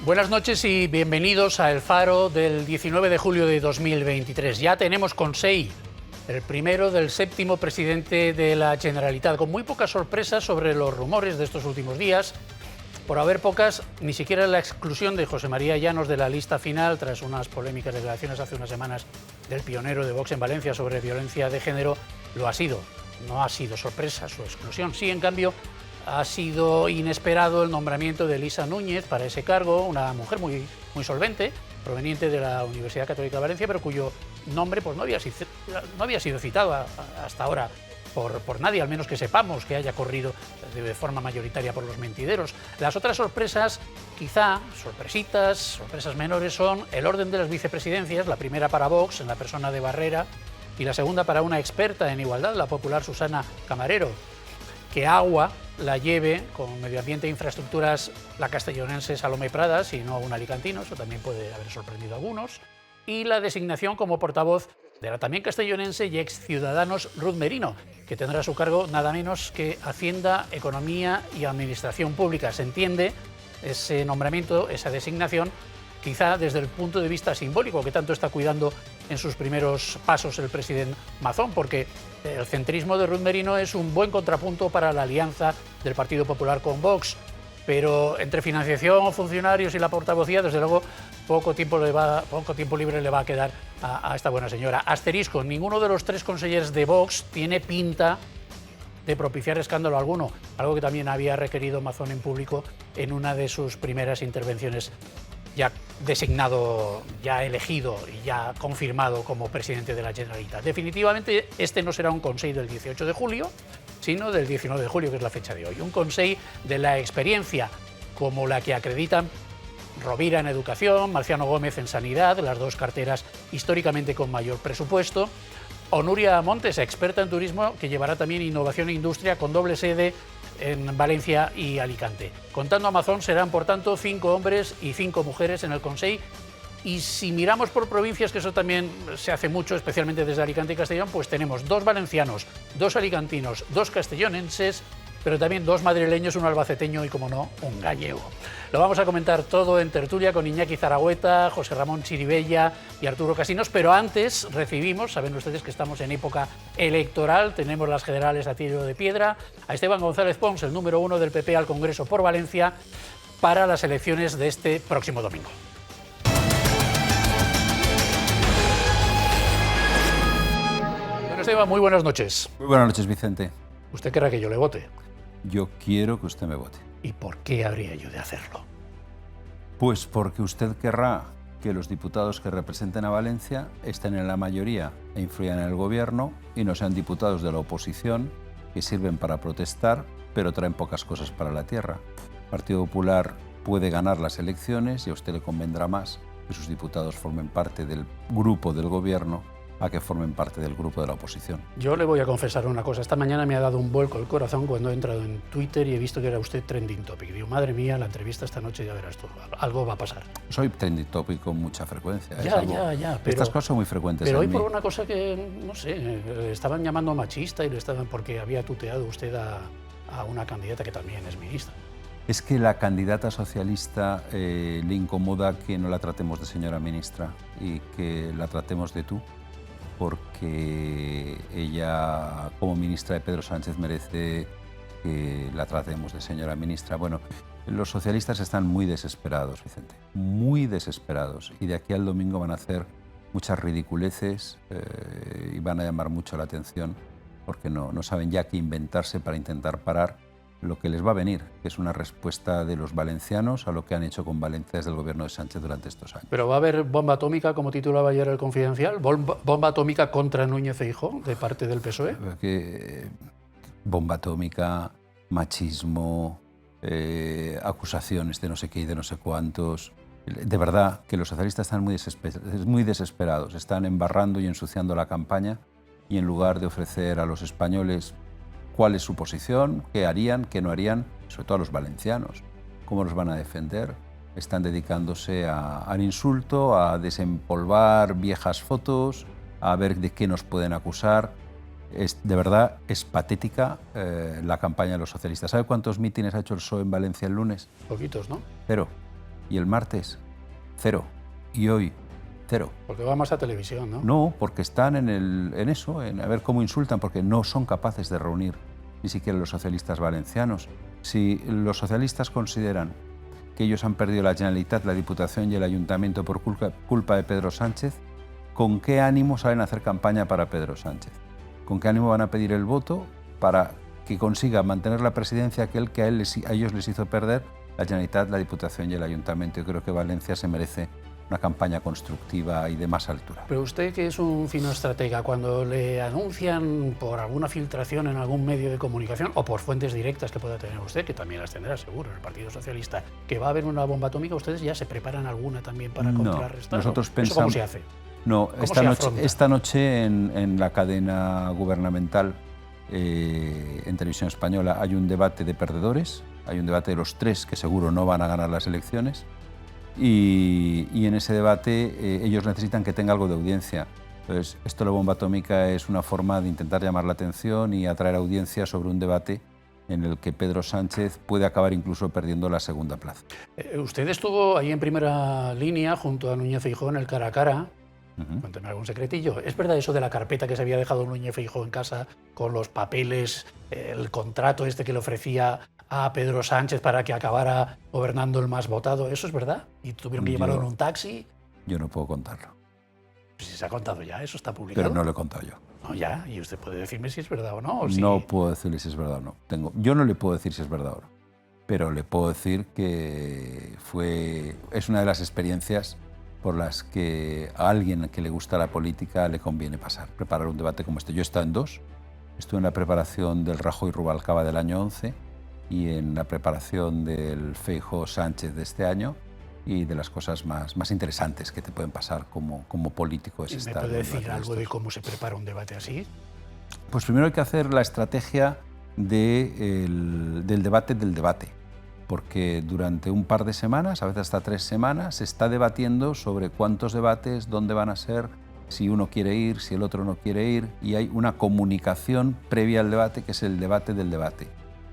Buenas noches y bienvenidos a El Faro del 19 de julio de 2023. Ya tenemos Consell, el primero del séptimo presidente de la Generalitat, con muy pocas sorpresas sobre los rumores de estos últimos días. Por haber pocas, ni siquiera la exclusión de José María Llanos de la lista final, tras unas polémicas declaraciones hace unas semanas del pionero de Vox en Valencia sobre violencia de género, lo ha sido. No ha sido sorpresa su exclusión. Sí, en cambio, ha sido inesperado el nombramiento de Elisa Núñez para ese cargo, una mujer muy solvente, proveniente de la Universidad Católica de Valencia, pero cuyo nombre pues, no había sido citado hasta ahora por nadie, al menos que sepamos que haya corrido de forma mayoritaria por los mentideros. Las otras sorpresas, quizá sorpresas menores, son el orden de las vicepresidencias, la primera para Vox, en la persona de Barrera, y la segunda para una experta en igualdad, la popular Susana Camarero. Que agua la lleve con medio ambiente e infraestructuras la castellonense Salomé Pradas y no un alicantino, eso también puede haber sorprendido a algunos. Y la designación como portavoz de la también castellonense y ex Ciudadanos Ruth Merino, que tendrá a su cargo nada menos que Hacienda, Economía y Administración Pública. Se entiende ese nombramiento, esa designación, quizá desde el punto de vista simbólico que tanto está cuidando en sus primeros pasos el presidente Mazón, porque el centrismo de Ruth Merino es un buen contrapunto para la alianza del Partido Popular con Vox, pero entre financiación, funcionarios y la portavocía, desde luego, poco tiempo libre le va a quedar a esta buena señora. Asterisco, ninguno de los tres consejeros de Vox tiene pinta de propiciar escándalo alguno, algo que también había requerido Mazón en público en una de sus primeras intervenciones, ya designado, ya elegido y ya confirmado como presidente de la Generalitat. Definitivamente este no será un Consell del 18 de julio, sino del 19 de julio, que es la fecha de hoy. Un Consell de la experiencia, como la que acreditan Rovira en Educación, Marciano Gómez en Sanidad, las dos carteras históricamente con mayor presupuesto, o Nuria Montes, experta en turismo, que llevará también Innovación e Industria con doble sede en Valencia y Alicante. Contando a Mazón, serán por tanto 5 hombres y 5 mujeres en el Consell. Y si miramos por provincias, que eso también se hace mucho, especialmente desde Alicante y Castellón, pues tenemos 2 valencianos, 2 alicantinos, 2 castellonenses, pero también 2 madrileños, un albaceteño y, como no, un gallego. Lo vamos a comentar todo en tertulia con Iñaki Zaragüeta, José Ramón Chiribella y Arturo Casinos, pero antes recibimos, saben ustedes que estamos en época electoral, tenemos las generales a tiro de piedra, a Esteban González Pons, el número 1 del PP al Congreso por Valencia, para las elecciones de este próximo domingo. Bueno, Esteban, muy buenas noches. Muy buenas noches, Vicente. ¿Usted querrá que yo le vote? Yo quiero que usted me vote. ¿Y por qué habría yo de hacerlo? Pues porque usted querrá que los diputados que representen a Valencia estén en la mayoría e influyan en el gobierno y no sean diputados de la oposición que sirven para protestar, pero traen pocas cosas para la tierra. El Partido Popular puede ganar las elecciones y a usted le convendrá más que sus diputados formen parte del grupo del gobierno a que formen parte del grupo de la oposición. Yo le voy a confesar una cosa. Esta mañana me ha dado un vuelco el corazón cuando he entrado en Twitter y he visto que era usted trending topic. Digo, madre mía, la entrevista esta noche, ya verás tú, algo va a pasar. Soy trending topic con mucha frecuencia. Ya. Pero, estas cosas son muy frecuentes pero en hoy mí. por una cosa que, no sé, le estaban llamando machista y le estaban porque había tuteado usted a una candidata que también es ministra. Es que la candidata socialista le incomoda que no la tratemos de señora ministra y que la tratemos de tú, porque ella, como ministra de Pedro Sánchez, merece que la tratemos de señora ministra. Bueno, los socialistas están muy desesperados, Vicente, muy desesperados, y de aquí al domingo van a hacer muchas ridiculeces y van a llamar mucho la atención porque no saben ya qué inventarse para intentar parar lo que les va a venir, que es una respuesta de los valencianos a lo que han hecho con Valencia desde el gobierno de Sánchez durante estos años. ¿Pero va a haber bomba atómica, como titulaba ayer el Confidencial? ¿Bomba atómica contra Núñez Feijóo de parte del PSOE? Bomba atómica, machismo, acusaciones de no sé qué y de no sé cuántos. De verdad que los socialistas están muy desesperados, están embarrando y ensuciando la campaña, y en lugar de ofrecer a los españoles cuál es su posición, qué harían, qué no harían, sobre todo a los valencianos, cómo los van a defender, están dedicándose al insulto, a desempolvar viejas fotos, a ver de qué nos pueden acusar. De verdad, es patética la campaña de los socialistas. ¿Sabe cuántos mítines ha hecho el PSOE en Valencia el lunes? Poquitos, ¿no? 0. Y el martes, 0. Y hoy, 0. Porque va más a televisión, ¿no? No, porque están en eso, en a ver cómo insultan, porque no son capaces de reunir ni siquiera los socialistas valencianos. Si los socialistas consideran que ellos han perdido la Generalitat, la Diputación y el Ayuntamiento por culpa de Pedro Sánchez, ¿con qué ánimo salen a hacer campaña para Pedro Sánchez? ¿Con qué ánimo van a pedir el voto para que consiga mantener la presidencia aquel que a ellos les hizo perder la Generalitat, la Diputación y el Ayuntamiento? Yo creo que Valencia se merece una campaña constructiva y de más altura. Pero usted, que es un fino estratega, cuando le anuncian por alguna filtración en algún medio de comunicación o por fuentes directas que pueda tener usted, que también las tendrá seguro en el Partido Socialista, que va a haber una bomba atómica, ¿ustedes ya se preparan alguna también para contrarrestar? Nosotros pensamos... ¿Eso cómo se hace? No, esta noche en la cadena gubernamental en Televisión Española hay un debate de perdedores, hay un debate de los 3 que seguro no van a ganar las elecciones. Y en ese debate ellos necesitan que tenga algo de audiencia. Entonces, esto de la bomba atómica es una forma de intentar llamar la atención y atraer audiencia sobre un debate en el que Pedro Sánchez puede acabar incluso perdiendo la segunda plaza. Usted estuvo ahí en primera línea junto a Núñez Feijóo en el cara a cara. Cuénteme algún secretillo. ¿Es verdad eso de la carpeta que se había dejado Núñez Feijóo en casa con los papeles, el contrato este que le ofrecía a Pedro Sánchez para que acabara gobernando el más votado? ¿Eso es verdad? ¿Y tuvieron que llevarlo en un taxi? Yo no puedo contarlo. Pues si se ha contado ya, eso está publicado. Pero no lo he contado yo. No, ya, y usted puede decirme si es verdad o no. O si... No puedo decirle si es verdad o no. Yo no le puedo decir si es verdad o no, pero le puedo decir que es una de las experiencias por las que a alguien que le gusta la política le conviene preparar un debate como este. Yo he estado en 2, estuve en la preparación del Rajoy-Rubalcaba del año 11 y en la preparación del Feijóo-Sánchez de este año, y de las cosas más interesantes que te pueden pasar como político es estar. ¿Me puede decir algo de cómo se prepara un debate así? Pues primero hay que hacer la estrategia del debate del debate, porque durante un par de semanas, a veces hasta 3 semanas, se está debatiendo sobre cuántos debates, dónde van a ser, si uno quiere ir, si el otro no quiere ir, y hay una comunicación previa al debate que es el debate del debate.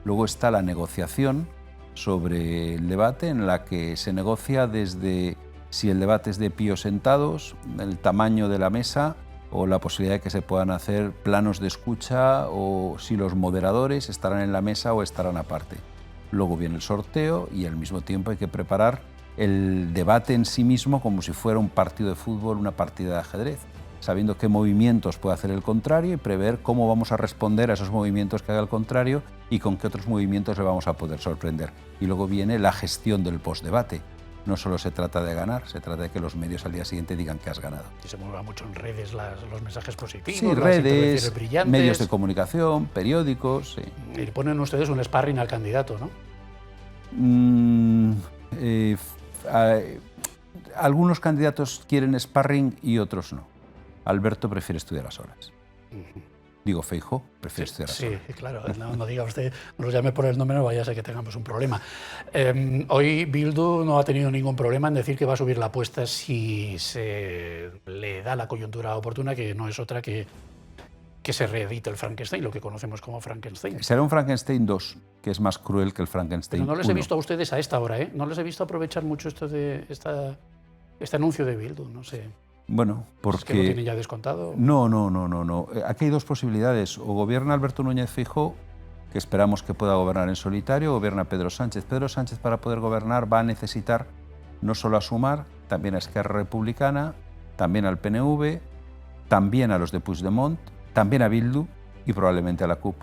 Luego está la negociación sobre el debate, en la que se negocia desde si el debate es de pío sentados, el tamaño de la mesa o la posibilidad de que se puedan hacer planos de escucha, o si los moderadores estarán en la mesa o estarán aparte. Luego viene el sorteo y al mismo tiempo hay que preparar el debate en sí mismo como si fuera un partido de fútbol, una partida de ajedrez, sabiendo qué movimientos puede hacer el contrario y prever cómo vamos a responder a esos movimientos que haga el contrario y con qué otros movimientos le vamos a poder sorprender. Y luego viene la gestión del postdebate. No solo se trata de ganar, se trata de que los medios al día siguiente digan que has ganado. Y se muevan mucho en redes los mensajes positivos, sí, las redes, brillantes, medios de comunicación, periódicos. Sí. Y le ponen ustedes un sparring al candidato, ¿no? Algunos candidatos quieren sparring y otros no. Alberto prefiere estudiar a solas. Digo, Feijóo prefiere estudiar a solas. Sí, claro, no diga usted, no lo llame por el número, vaya a ser que tengamos un problema. Hoy Bildu no ha tenido ningún problema en decir que va a subir la apuesta si se le da la coyuntura oportuna, que no es otra que se reedite el Frankenstein, lo que conocemos como Frankenstein. Será un Frankenstein 2, que es más cruel que el Frankenstein 1. Pero no les he visto a ustedes a esta hora, ¿eh? No les he visto aprovechar mucho este anuncio de Bildu, no sé. Bueno, porque... ¿Es que lo tienen ya descontado? No. Aquí hay 2 posibilidades. O gobierna Alberto Núñez Feijóo, que esperamos que pueda gobernar en solitario, o gobierna Pedro Sánchez. Pedro Sánchez, para poder gobernar, va a necesitar no solo a Sumar, también a Esquerra Republicana, también al PNV, también a los de Puigdemont, también a Bildu y probablemente a la CUP.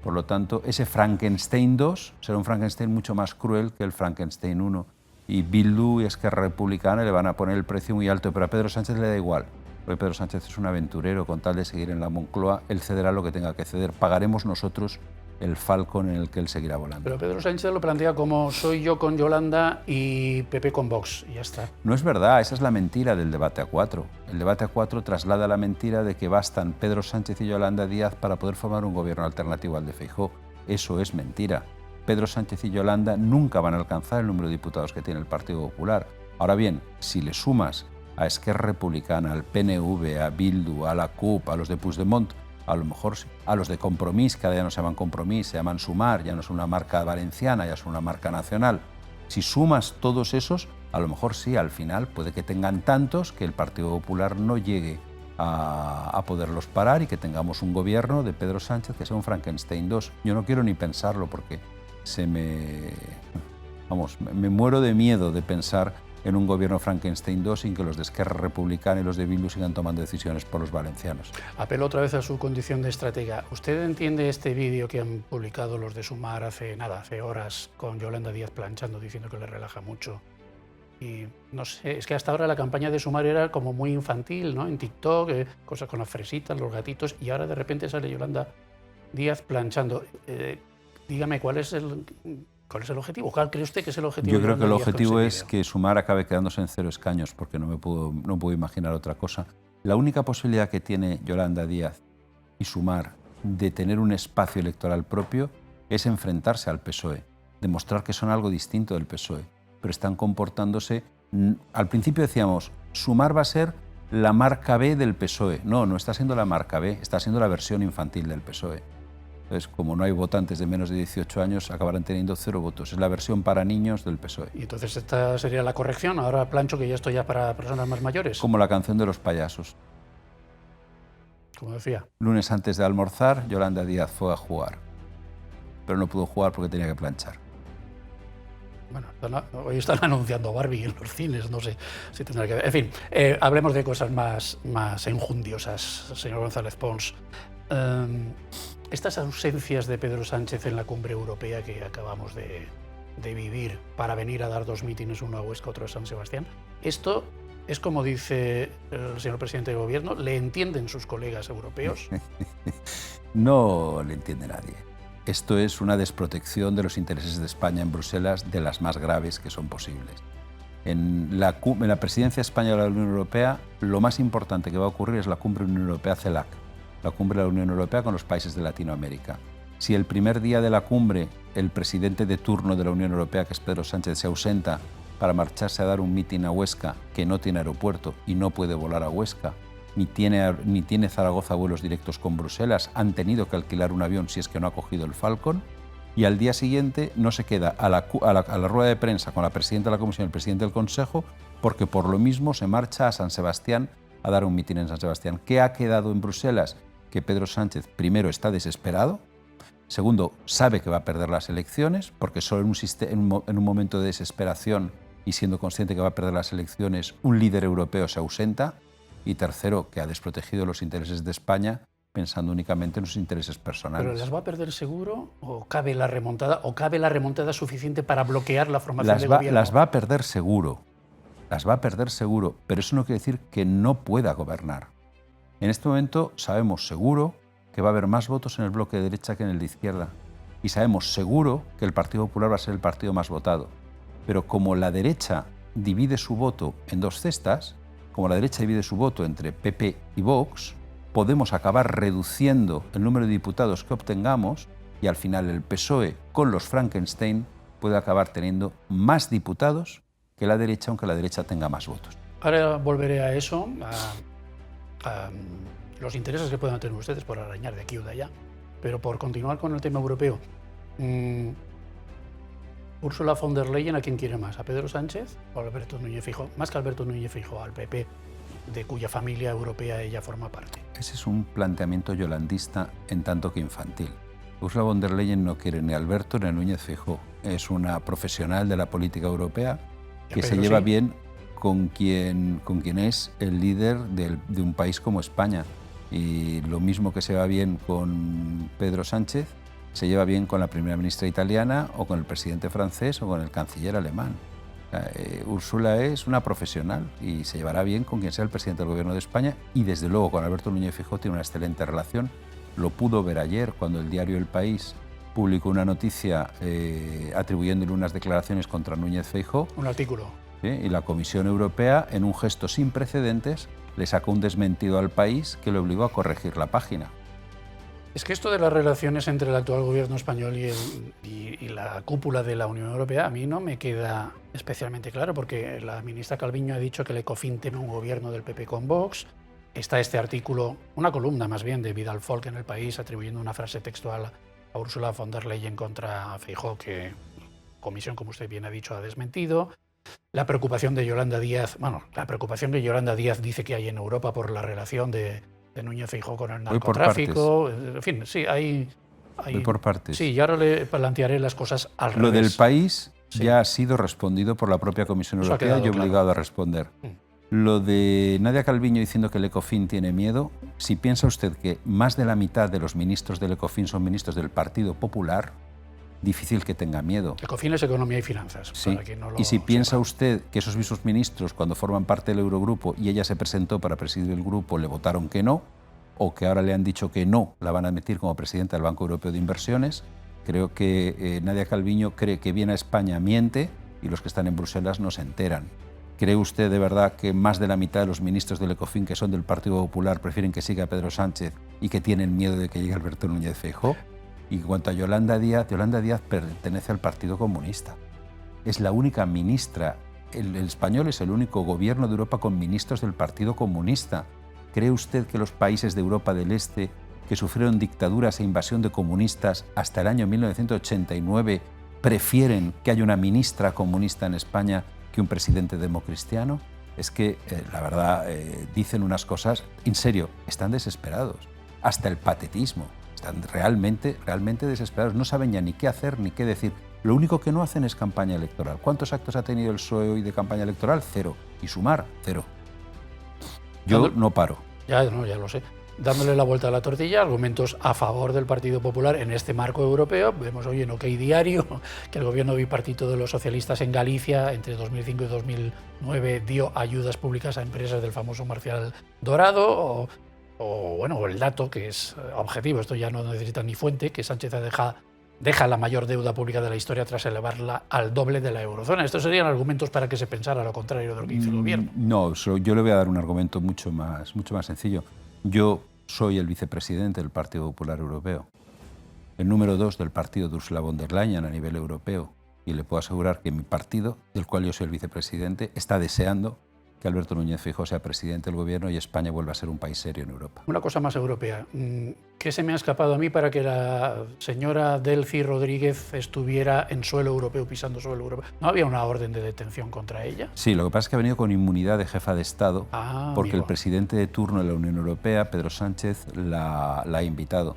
Por lo tanto, ese Frankenstein 2 será un Frankenstein mucho más cruel que el Frankenstein 1. Y Bildu y Esquerra Republicana le van a poner el precio muy alto, pero a Pedro Sánchez le da igual, porque Pedro Sánchez es un aventurero, con tal de seguir en la Moncloa, él cederá lo que tenga que ceder, pagaremos nosotros el Falcon en el que él seguirá volando. Pero Pedro Sánchez lo plantea como soy yo con Yolanda y PP con Vox, y ya está. No es verdad, esa es la mentira del debate a 4. El debate a 4 traslada la mentira de que bastan Pedro Sánchez y Yolanda Díaz para poder formar un gobierno alternativo al de Feijóo. Eso es mentira. Pedro Sánchez y Yolanda nunca van a alcanzar el número de diputados que tiene el Partido Popular. Ahora bien, si le sumas a Esquerra Republicana, al PNV, a Bildu, a la CUP, a los de Puigdemont, a lo mejor sí, a los de Compromís, que ahora ya no se llaman Compromís, se llaman Sumar, ya no es una marca valenciana, ya es una marca nacional. Si sumas todos esos, A lo mejor sí, al final puede que tengan tantos que el Partido Popular no llegue a poderlos parar y que tengamos un gobierno de Pedro Sánchez que sea un Frankenstein 2. Yo no quiero ni pensarlo porque me muero de miedo de pensar en un gobierno Frankenstein 2 sin que los de Esquerra Republicana y los de Bildu sigan tomando decisiones por los valencianos. Apelo otra vez a su condición de estratega. ¿Usted entiende este vídeo que han publicado los de Sumar hace horas con Yolanda Díaz planchando, diciendo que le relaja mucho? Y no sé, es que hasta ahora la campaña de Sumar era como muy infantil, ¿no? En TikTok, cosas con las fresitas, los gatitos, y ahora de repente sale Yolanda Díaz planchando. Dígame, ¿cuál es el objetivo? ¿Cuál cree usted que es el objetivo? Yo creo que el objetivo es que Sumar acabe quedándose en 0 escaños, porque no puedo imaginar otra cosa. La única posibilidad que tiene Yolanda Díaz y Sumar de tener un espacio electoral propio es enfrentarse al PSOE, demostrar que son algo distinto del PSOE, pero están comportándose... Al principio decíamos, Sumar va a ser la marca B del PSOE. No está siendo la marca B, está siendo la versión infantil del PSOE. Entonces, como no hay votantes de menos de 18 años, acabarán teniendo 0 votos. Es la versión para niños del PSOE. Y entonces esta sería la corrección. Ahora plancho que ya esto ya para personas más mayores. Como la canción de los payasos. Como decía. Lunes antes de almorzar, Yolanda Díaz fue a jugar. Pero no pudo jugar porque tenía que planchar. Bueno, hoy están anunciando Barbie en los cines, no sé si tendrá que ver. En fin, hablemos de cosas más enjundiosas, señor González Pons. Estas ausencias de Pedro Sánchez en la cumbre europea que acabamos de vivir para venir a dar 2 mítines, uno a Huesca, otro a San Sebastián, esto es como dice el señor presidente de gobierno, ¿le entienden sus colegas europeos? No le entiende nadie. Esto es una desprotección de los intereses de España en Bruselas de las más graves que son posibles. En la presidencia española de la Unión Europea, lo más importante que va a ocurrir es la cumbre Unión Europea-CELAC, la cumbre de la Unión Europea con los países de Latinoamérica. Si el primer día de la cumbre el presidente de turno de la Unión Europea, que es Pedro Sánchez, se ausenta para marcharse a dar un mitin a Huesca, que no tiene aeropuerto y no puede volar a Huesca, ni tiene Zaragoza vuelos directos con Bruselas, han tenido que alquilar un avión si es que no ha cogido el Falcon, y al día siguiente no se queda a la rueda de prensa con la presidenta de la Comisión y el presidente del Consejo, porque por lo mismo se marcha a San Sebastián a dar un mitin en San Sebastián. ¿Qué ha quedado en Bruselas? Que Pedro Sánchez, primero, está desesperado, segundo, sabe que va a perder las elecciones, porque solo en un momento de desesperación y siendo consciente que va a perder las elecciones, un líder europeo se ausenta, y tercero, que ha desprotegido los intereses de España pensando únicamente en sus intereses personales. ¿Pero las va a perder seguro o cabe la remontada suficiente para bloquear la formación de gobierno? Las va a perder seguro, pero eso no quiere decir que no pueda gobernar. En este momento sabemos seguro que va a haber más votos en el bloque de derecha que en el de izquierda, y sabemos seguro que el Partido Popular va a ser el partido más votado. Pero como la derecha divide su voto en 2 cestas, como la derecha divide su voto entre PP y Vox, podemos acabar reduciendo el número de diputados que obtengamos y al final el PSOE con los Frankenstein puede acabar teniendo más diputados que la derecha, aunque la derecha tenga más votos. Ahora volveré a eso, a los intereses que puedan tener ustedes por arañar de aquí o de allá, pero por continuar con el tema europeo. Ursula von der Leyen, ¿a quién quiere más? ¿A Pedro Sánchez o a Alberto Núñez Feijóo? Más que a Alberto Núñez Feijóo, al PP, de cuya familia europea ella forma parte. Ese es un planteamiento yolandista en tanto que infantil. Ursula von der Leyen no quiere ni a Alberto ni a Núñez Feijóo. Es una profesional de la política europea que se lleva bien con quien es el líder de un país como España. Y lo mismo que se va bien con Pedro Sánchez, se lleva bien con la primera ministra italiana o con el presidente francés o con el canciller alemán. Úrsula es una profesional y se llevará bien con quien sea el presidente del gobierno de España y desde luego con Alberto Núñez Feijóo tiene una excelente relación. Lo pudo ver ayer cuando el diario El País publicó una noticia atribuyéndole unas declaraciones contra Núñez Feijóo. Un artículo. ¿Sí? Y la Comisión Europea, en un gesto sin precedentes, le sacó un desmentido al país que le obligó a corregir la página. Es que esto de las relaciones entre el actual gobierno español y la cúpula de la Unión Europea a mí no me queda especialmente claro, porque la ministra Calviño ha dicho que el Ecofin teme un gobierno del PP con Vox. Está este artículo, una columna más bien de Vidal Folk en El País, atribuyendo una frase textual a Ursula von der Leyen contra Feijóo, que la Comisión, como usted bien ha dicho, ha desmentido. la preocupación de Yolanda Díaz, bueno, la preocupación que Yolanda Díaz dice que hay en Europa por la relación de Núñez Feijóo con el narcotráfico. En fin, sí, hay... Voy por partes. Sí, y ahora le plantearé las cosas al revés. Lo del país ya ha sido respondido por la propia Comisión Europea y obligado a responder. Lo de Nadia Calviño diciendo que el Ecofin tiene miedo, si piensa usted que más de la mitad de los ministros del Ecofin son ministros del Partido Popular, difícil que tenga miedo. Ecofin es Economía y Finanzas. Sí. Para quien no lo y si piensa sepa usted que esos mismos ministros, cuando forman parte del Eurogrupo y ella se presentó para presidir el grupo, le votaron que no, o que ahora le han dicho que no, la van a admitir como presidenta del Banco Europeo de Inversiones, creo que Nadia Calviño cree que viene a España miente y los que están en Bruselas no se enteran. ¿Cree usted de verdad que más de la mitad de los ministros del Ecofin que son del Partido Popular prefieren que siga Pedro Sánchez y que tienen miedo de que llegue Alberto Núñez Feijóo? Y en cuanto a Yolanda Díaz pertenece al Partido Comunista. Es la única ministra, el español es el único gobierno de Europa con ministros del Partido Comunista. ¿Cree usted que los países de Europa del Este que sufrieron dictaduras e invasión de comunistas hasta el año 1989 prefieren que haya una ministra comunista en España que un presidente democristiano? Es que, la verdad, dicen unas cosas, en serio, están desesperados, hasta el patetismo, están realmente desesperados, no saben ya ni qué hacer ni qué decir. Lo único que no hacen es campaña electoral. ¿Cuántos actos ha tenido el PSOE hoy de campaña electoral? 0. Y Sumar, 0. Yo no paro. Ya lo sé. Dándole la vuelta a la tortilla, argumentos a favor del Partido Popular en este marco europeo. Vemos hoy en OK Diario que el gobierno bipartito de los socialistas en Galicia entre 2005 y 2009 dio ayudas públicas a empresas del famoso Marcial Dorado, o el dato que es objetivo, esto ya no necesita ni fuente, que Sánchez deja la mayor deuda pública de la historia tras elevarla al doble de la eurozona. Estos serían argumentos para que se pensara lo contrario de lo que hizo el gobierno. No, yo le voy a dar un argumento mucho más sencillo. Yo soy el vicepresidente del Partido Popular Europeo, el número 2 del partido de Ursula von der Leyen a nivel europeo, y le puedo asegurar que mi partido, del cual yo soy el vicepresidente, está deseando que Alberto Núñez Feijóo sea presidente del gobierno y España vuelva a ser un país serio en Europa. Una cosa más europea. ¿Qué se me ha escapado a mí para que la señora Delcy Rodríguez estuviera en suelo europeo, pisando suelo europeo? ¿No había una orden de detención contra ella? Sí, lo que pasa es que ha venido con inmunidad de jefa de Estado, porque el presidente de turno de la Unión Europea, Pedro Sánchez, la ha invitado.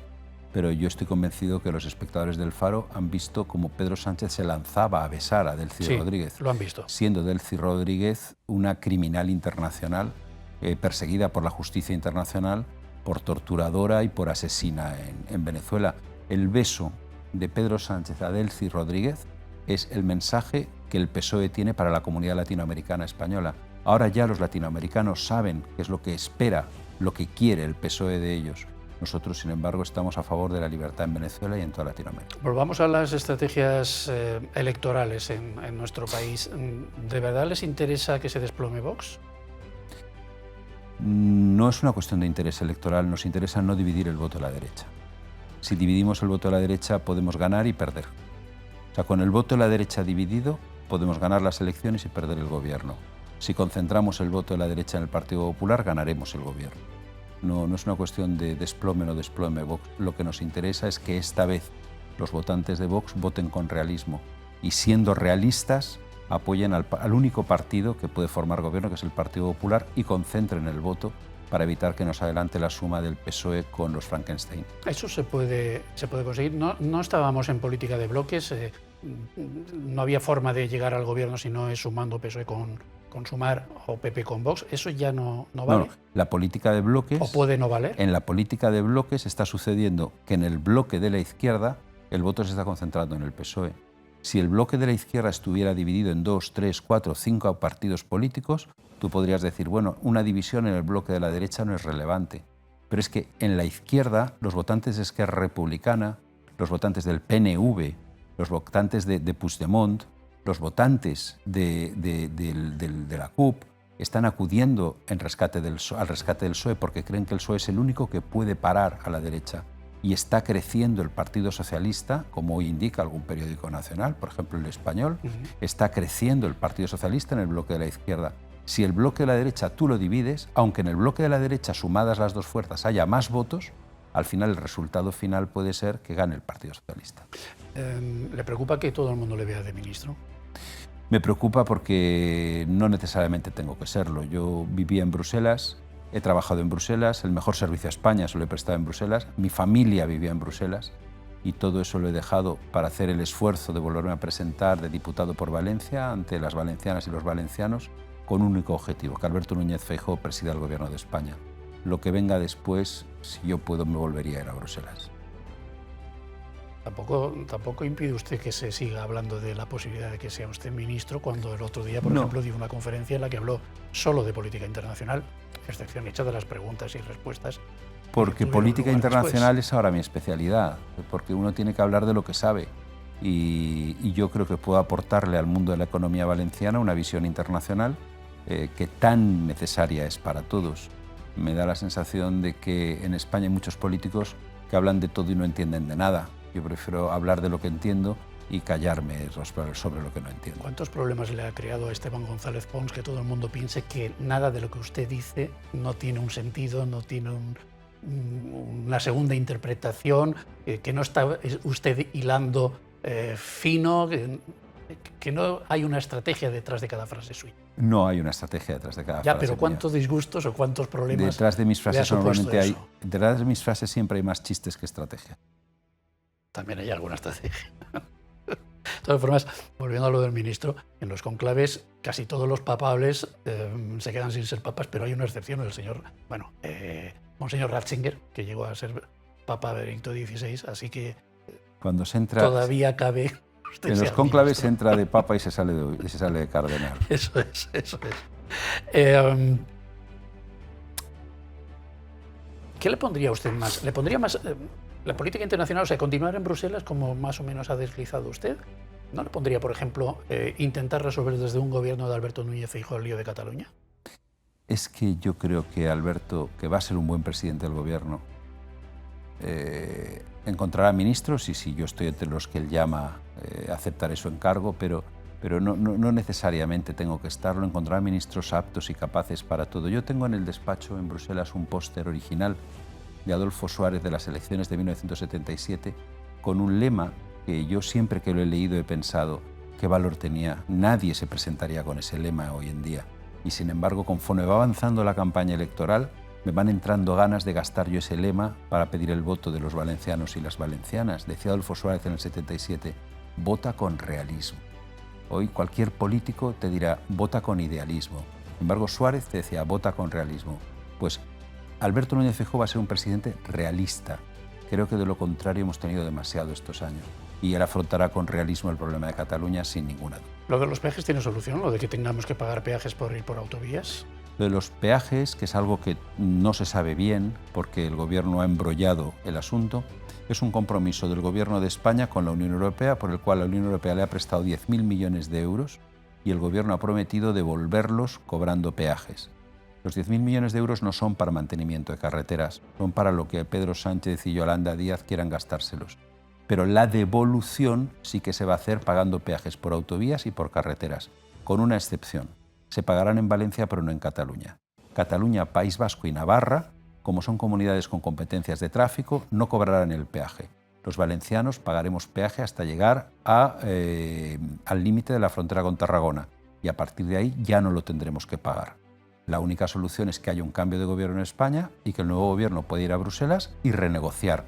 Pero yo estoy convencido que los espectadores del Faro han visto cómo Pedro Sánchez se lanzaba a besar a Delcy Rodríguez. Lo han visto. Siendo Delcy Rodríguez una criminal internacional perseguida por la justicia internacional, por torturadora y por asesina en Venezuela. El beso de Pedro Sánchez a Delcy Rodríguez es el mensaje que el PSOE tiene para la comunidad latinoamericana española. Ahora ya los latinoamericanos saben qué es lo que espera, lo que quiere el PSOE de ellos. Nosotros, sin embargo, estamos a favor de la libertad en Venezuela y en toda Latinoamérica. Volvamos a las estrategias electorales en nuestro país. ¿De verdad les interesa que se desplome Vox? No es una cuestión de interés electoral, nos interesa no dividir el voto de la derecha. Si dividimos el voto de la derecha podemos ganar y perder. O sea, con el voto de la derecha dividido podemos ganar las elecciones y perder el gobierno. Si concentramos el voto de la derecha en el Partido Popular, ganaremos el gobierno. No es una cuestión de desplome o no desplome Vox. Lo que nos interesa es que esta vez los votantes de Vox voten con realismo y, siendo realistas, apoyen al único partido que puede formar gobierno, que es el Partido Popular, y concentren el voto para evitar que nos adelante la suma del PSOE con los Frankenstein. Eso se puede conseguir. No estábamos en política de bloques, no había forma de llegar al gobierno si no es sumando PSOE con Sumar o PP con Vox. ¿Eso ya no vale? No, la política de bloques... ¿O puede no valer? En la política de bloques está sucediendo que en el bloque de la izquierda el voto se está concentrando en el PSOE. Si el bloque de la izquierda estuviera dividido en 2, 3, 4, 5 partidos políticos, tú podrías decir, bueno, una división en el bloque de la derecha no es relevante. Pero es que en la izquierda los votantes de Esquerra Republicana, los votantes del PNV, los votantes de Puigdemont, los votantes de la CUP están acudiendo al rescate del PSOE porque creen que el PSOE es el único que puede parar a la derecha. Y está creciendo el Partido Socialista, como hoy indica algún periódico nacional, por ejemplo El Español, está creciendo el Partido Socialista en el bloque de la izquierda. Si el bloque de la derecha tú lo divides, aunque en el bloque de la derecha, sumadas las dos fuerzas, haya más votos, al final el resultado final puede ser que gane el Partido Socialista. ¿Le preocupa que todo el mundo le vea de ministro? Me preocupa porque no necesariamente tengo que serlo. Yo vivía en Bruselas, he trabajado en Bruselas, el mejor servicio a España se lo he prestado en Bruselas, mi familia vivía en Bruselas y todo eso lo he dejado para hacer el esfuerzo de volverme a presentar de diputado por Valencia ante las valencianas y los valencianos con un único objetivo, que Alberto Núñez Feijóo presida el Gobierno de España. Lo que venga después, si yo puedo, me volvería a ir a Bruselas. Tampoco impide usted que se siga hablando de la posibilidad de que sea usted ministro, cuando el otro día, por ejemplo, dio una conferencia en la que habló solo de política internacional, excepción hecha de las preguntas y respuestas. Porque política internacional es ahora mi especialidad, porque uno tiene que hablar de lo que sabe. Y yo creo que puedo aportarle al mundo de la economía valenciana una visión internacional que tan necesaria es para todos. Me da la sensación de que en España hay muchos políticos que hablan de todo y no entienden de nada. Yo prefiero hablar de lo que entiendo y callarme sobre lo que no entiendo. ¿Cuántos problemas le ha creado a Esteban González Pons que todo el mundo piense que nada de lo que usted dice no tiene un sentido, no tiene una segunda interpretación, que no está usted hilando fino, que no hay una estrategia detrás de cada frase suya? No hay una estrategia detrás de cada frase. Ya, pero ¿cuántos disgustos o cuántos problemas detrás de mis frases normalmente hay? Detrás de mis frases siempre hay más chistes que estrategia. También hay alguna estrategia. De todas formas, volviendo a lo del ministro, en los conclaves casi todos los papables se quedan sin ser papas, pero hay una excepción, el señor, Monseñor Ratzinger, que llegó a ser Papa Benedicto XVI, así que cuando se entra, todavía cabe. En los conclaves se entra de papa y se sale de cardenal. Eso es. ¿Qué le pondría a usted más? ¿Le pondría más la política internacional, o sea, continuar en Bruselas, como más o menos ha deslizado usted? ¿No le pondría, por ejemplo, intentar resolver desde un gobierno de Alberto Núñez Feijóo el lío de Cataluña? Es que yo creo que Alberto, que va a ser un buen presidente del gobierno, encontrará ministros, y si yo estoy entre los que él llama, aceptaré su encargo, pero no necesariamente tengo que estarlo. Encontrará ministros aptos y capaces para todo. Yo tengo en el despacho en Bruselas un póster original de Adolfo Suárez de las elecciones de 1977 con un lema que yo siempre que lo he leído he pensado qué valor tenía. Nadie se presentaría con ese lema hoy en día. Y sin embargo, conforme va avanzando la campaña electoral, me van entrando ganas de gastar yo ese lema para pedir el voto de los valencianos y las valencianas. Decía Adolfo Suárez en el 77, vota con realismo. Hoy cualquier político te dirá, vota con idealismo. Sin embargo, Suárez te decía, vota con realismo. Pues Alberto Núñez Feijóo va a ser un presidente realista. Creo que de lo contrario hemos tenido demasiado estos años. Y él afrontará con realismo el problema de Cataluña sin ninguna duda. ¿Lo de los peajes tiene solución? ¿Lo de que tengamos que pagar peajes por ir por autovías? Lo de los peajes, que es algo que no se sabe bien porque el Gobierno ha embrollado el asunto, es un compromiso del Gobierno de España con la Unión Europea, por el cual la Unión Europea le ha prestado 10.000 millones de euros y el Gobierno ha prometido devolverlos cobrando peajes. Los 10.000 millones de euros no son para mantenimiento de carreteras, son para lo que Pedro Sánchez y Yolanda Díaz quieran gastárselos. Pero la devolución sí que se va a hacer pagando peajes por autovías y por carreteras, con una excepción. Se pagarán en Valencia, pero no en Cataluña. Cataluña, País Vasco y Navarra, como son comunidades con competencias de tráfico, no cobrarán el peaje. Los valencianos pagaremos peaje hasta llegar al límite de la frontera con Tarragona y a partir de ahí ya no lo tendremos que pagar. La única solución es que haya un cambio de gobierno en España y que el nuevo gobierno pueda ir a Bruselas y renegociar.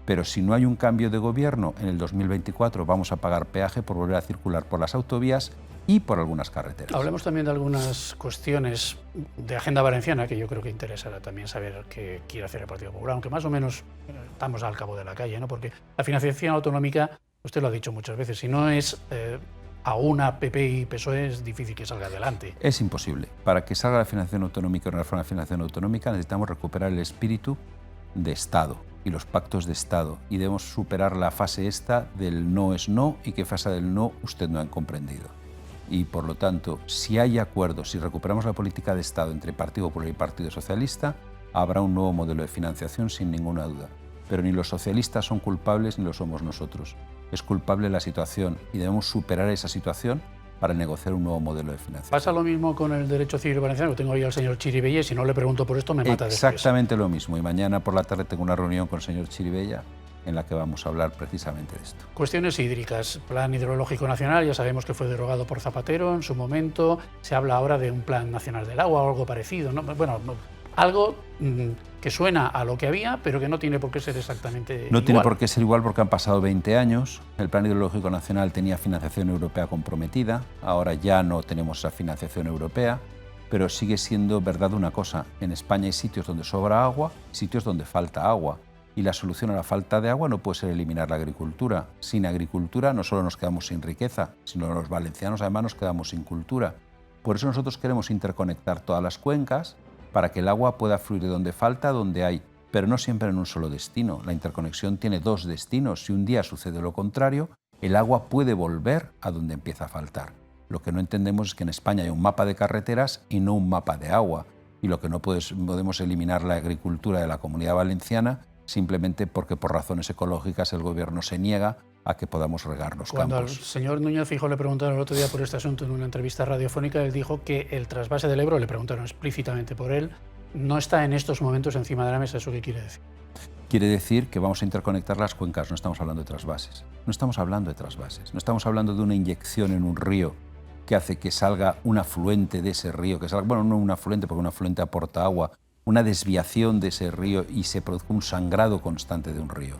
Pero si no hay un cambio de gobierno, en el 2024 vamos a pagar peaje por volver a circular por las autovías y por algunas carreteras. Hablemos también de algunas cuestiones de agenda valenciana, que yo creo que interesará también saber qué quiere hacer el Partido Popular, aunque más o menos estamos al cabo de la calle, ¿no? Porque la financiación autonómica, usted lo ha dicho muchas veces, si no es a una PP y PSOE es difícil que salga adelante. Es imposible. Para que salga la financiación autonómica o una reforma de financiación autonómica necesitamos recuperar el espíritu de Estado y los pactos de Estado y debemos superar la fase esta del no es no y qué fase del no usted no ha comprendido. Y por lo tanto, si hay acuerdos, si recuperamos la política de Estado entre Partido Popular y Partido Socialista, habrá un nuevo modelo de financiación sin ninguna duda. Pero ni los socialistas son culpables ni lo somos nosotros. Es culpable la situación y debemos superar esa situación para negociar un nuevo modelo de financiación. ¿Pasa lo mismo con el derecho civil valenciano? Tengo ahí al señor Chiribella y si no le pregunto por esto me mata después. Exactamente lo mismo. Y mañana por la tarde tengo una reunión con el señor Chiribella en la que vamos a hablar precisamente de esto. Cuestiones hídricas. Plan Hidrológico Nacional, ya sabemos que fue derogado por Zapatero en su momento. Se habla ahora de un Plan Nacional del Agua o algo parecido, ¿no? Bueno, algo que suena a lo que había, pero que no tiene por qué ser exactamente igual. No tiene por qué ser igual porque han pasado 20 años. El Plan Hidrológico Nacional tenía financiación europea comprometida. Ahora ya no tenemos esa financiación europea. Pero sigue siendo verdad una cosa. En España hay sitios donde sobra agua y sitios donde falta agua. Y la solución a la falta de agua no puede ser eliminar la agricultura. Sin agricultura no solo nos quedamos sin riqueza, sino los valencianos además nos quedamos sin cultura. Por eso nosotros queremos interconectar todas las cuencas para que el agua pueda fluir de donde falta a donde hay, pero no siempre en un solo destino. La interconexión tiene dos destinos. Si un día sucede lo contrario, el agua puede volver a donde empieza a faltar. Lo que no entendemos es que en España hay un mapa de carreteras y no un mapa de agua. Y lo que no podemos eliminar la agricultura de la Comunidad Valenciana simplemente porque por razones ecológicas el gobierno se niega a que podamos regar los Cuando campos. al señor Núñez Feijóo le preguntaron el otro día por este asunto en una entrevista radiofónica, él dijo que el trasvase del Ebro, le preguntaron explícitamente por él, no está en estos momentos encima de la mesa. ¿Eso qué quiere decir? Quiere decir que vamos a interconectar las cuencas, no estamos hablando de trasvases. No estamos hablando de trasvases, no estamos hablando de una inyección en un río que hace que salga un afluente de ese río, que salga, bueno, no un afluente porque un afluente aporta agua, una desviación de ese río y se produzca un sangrado constante de un río.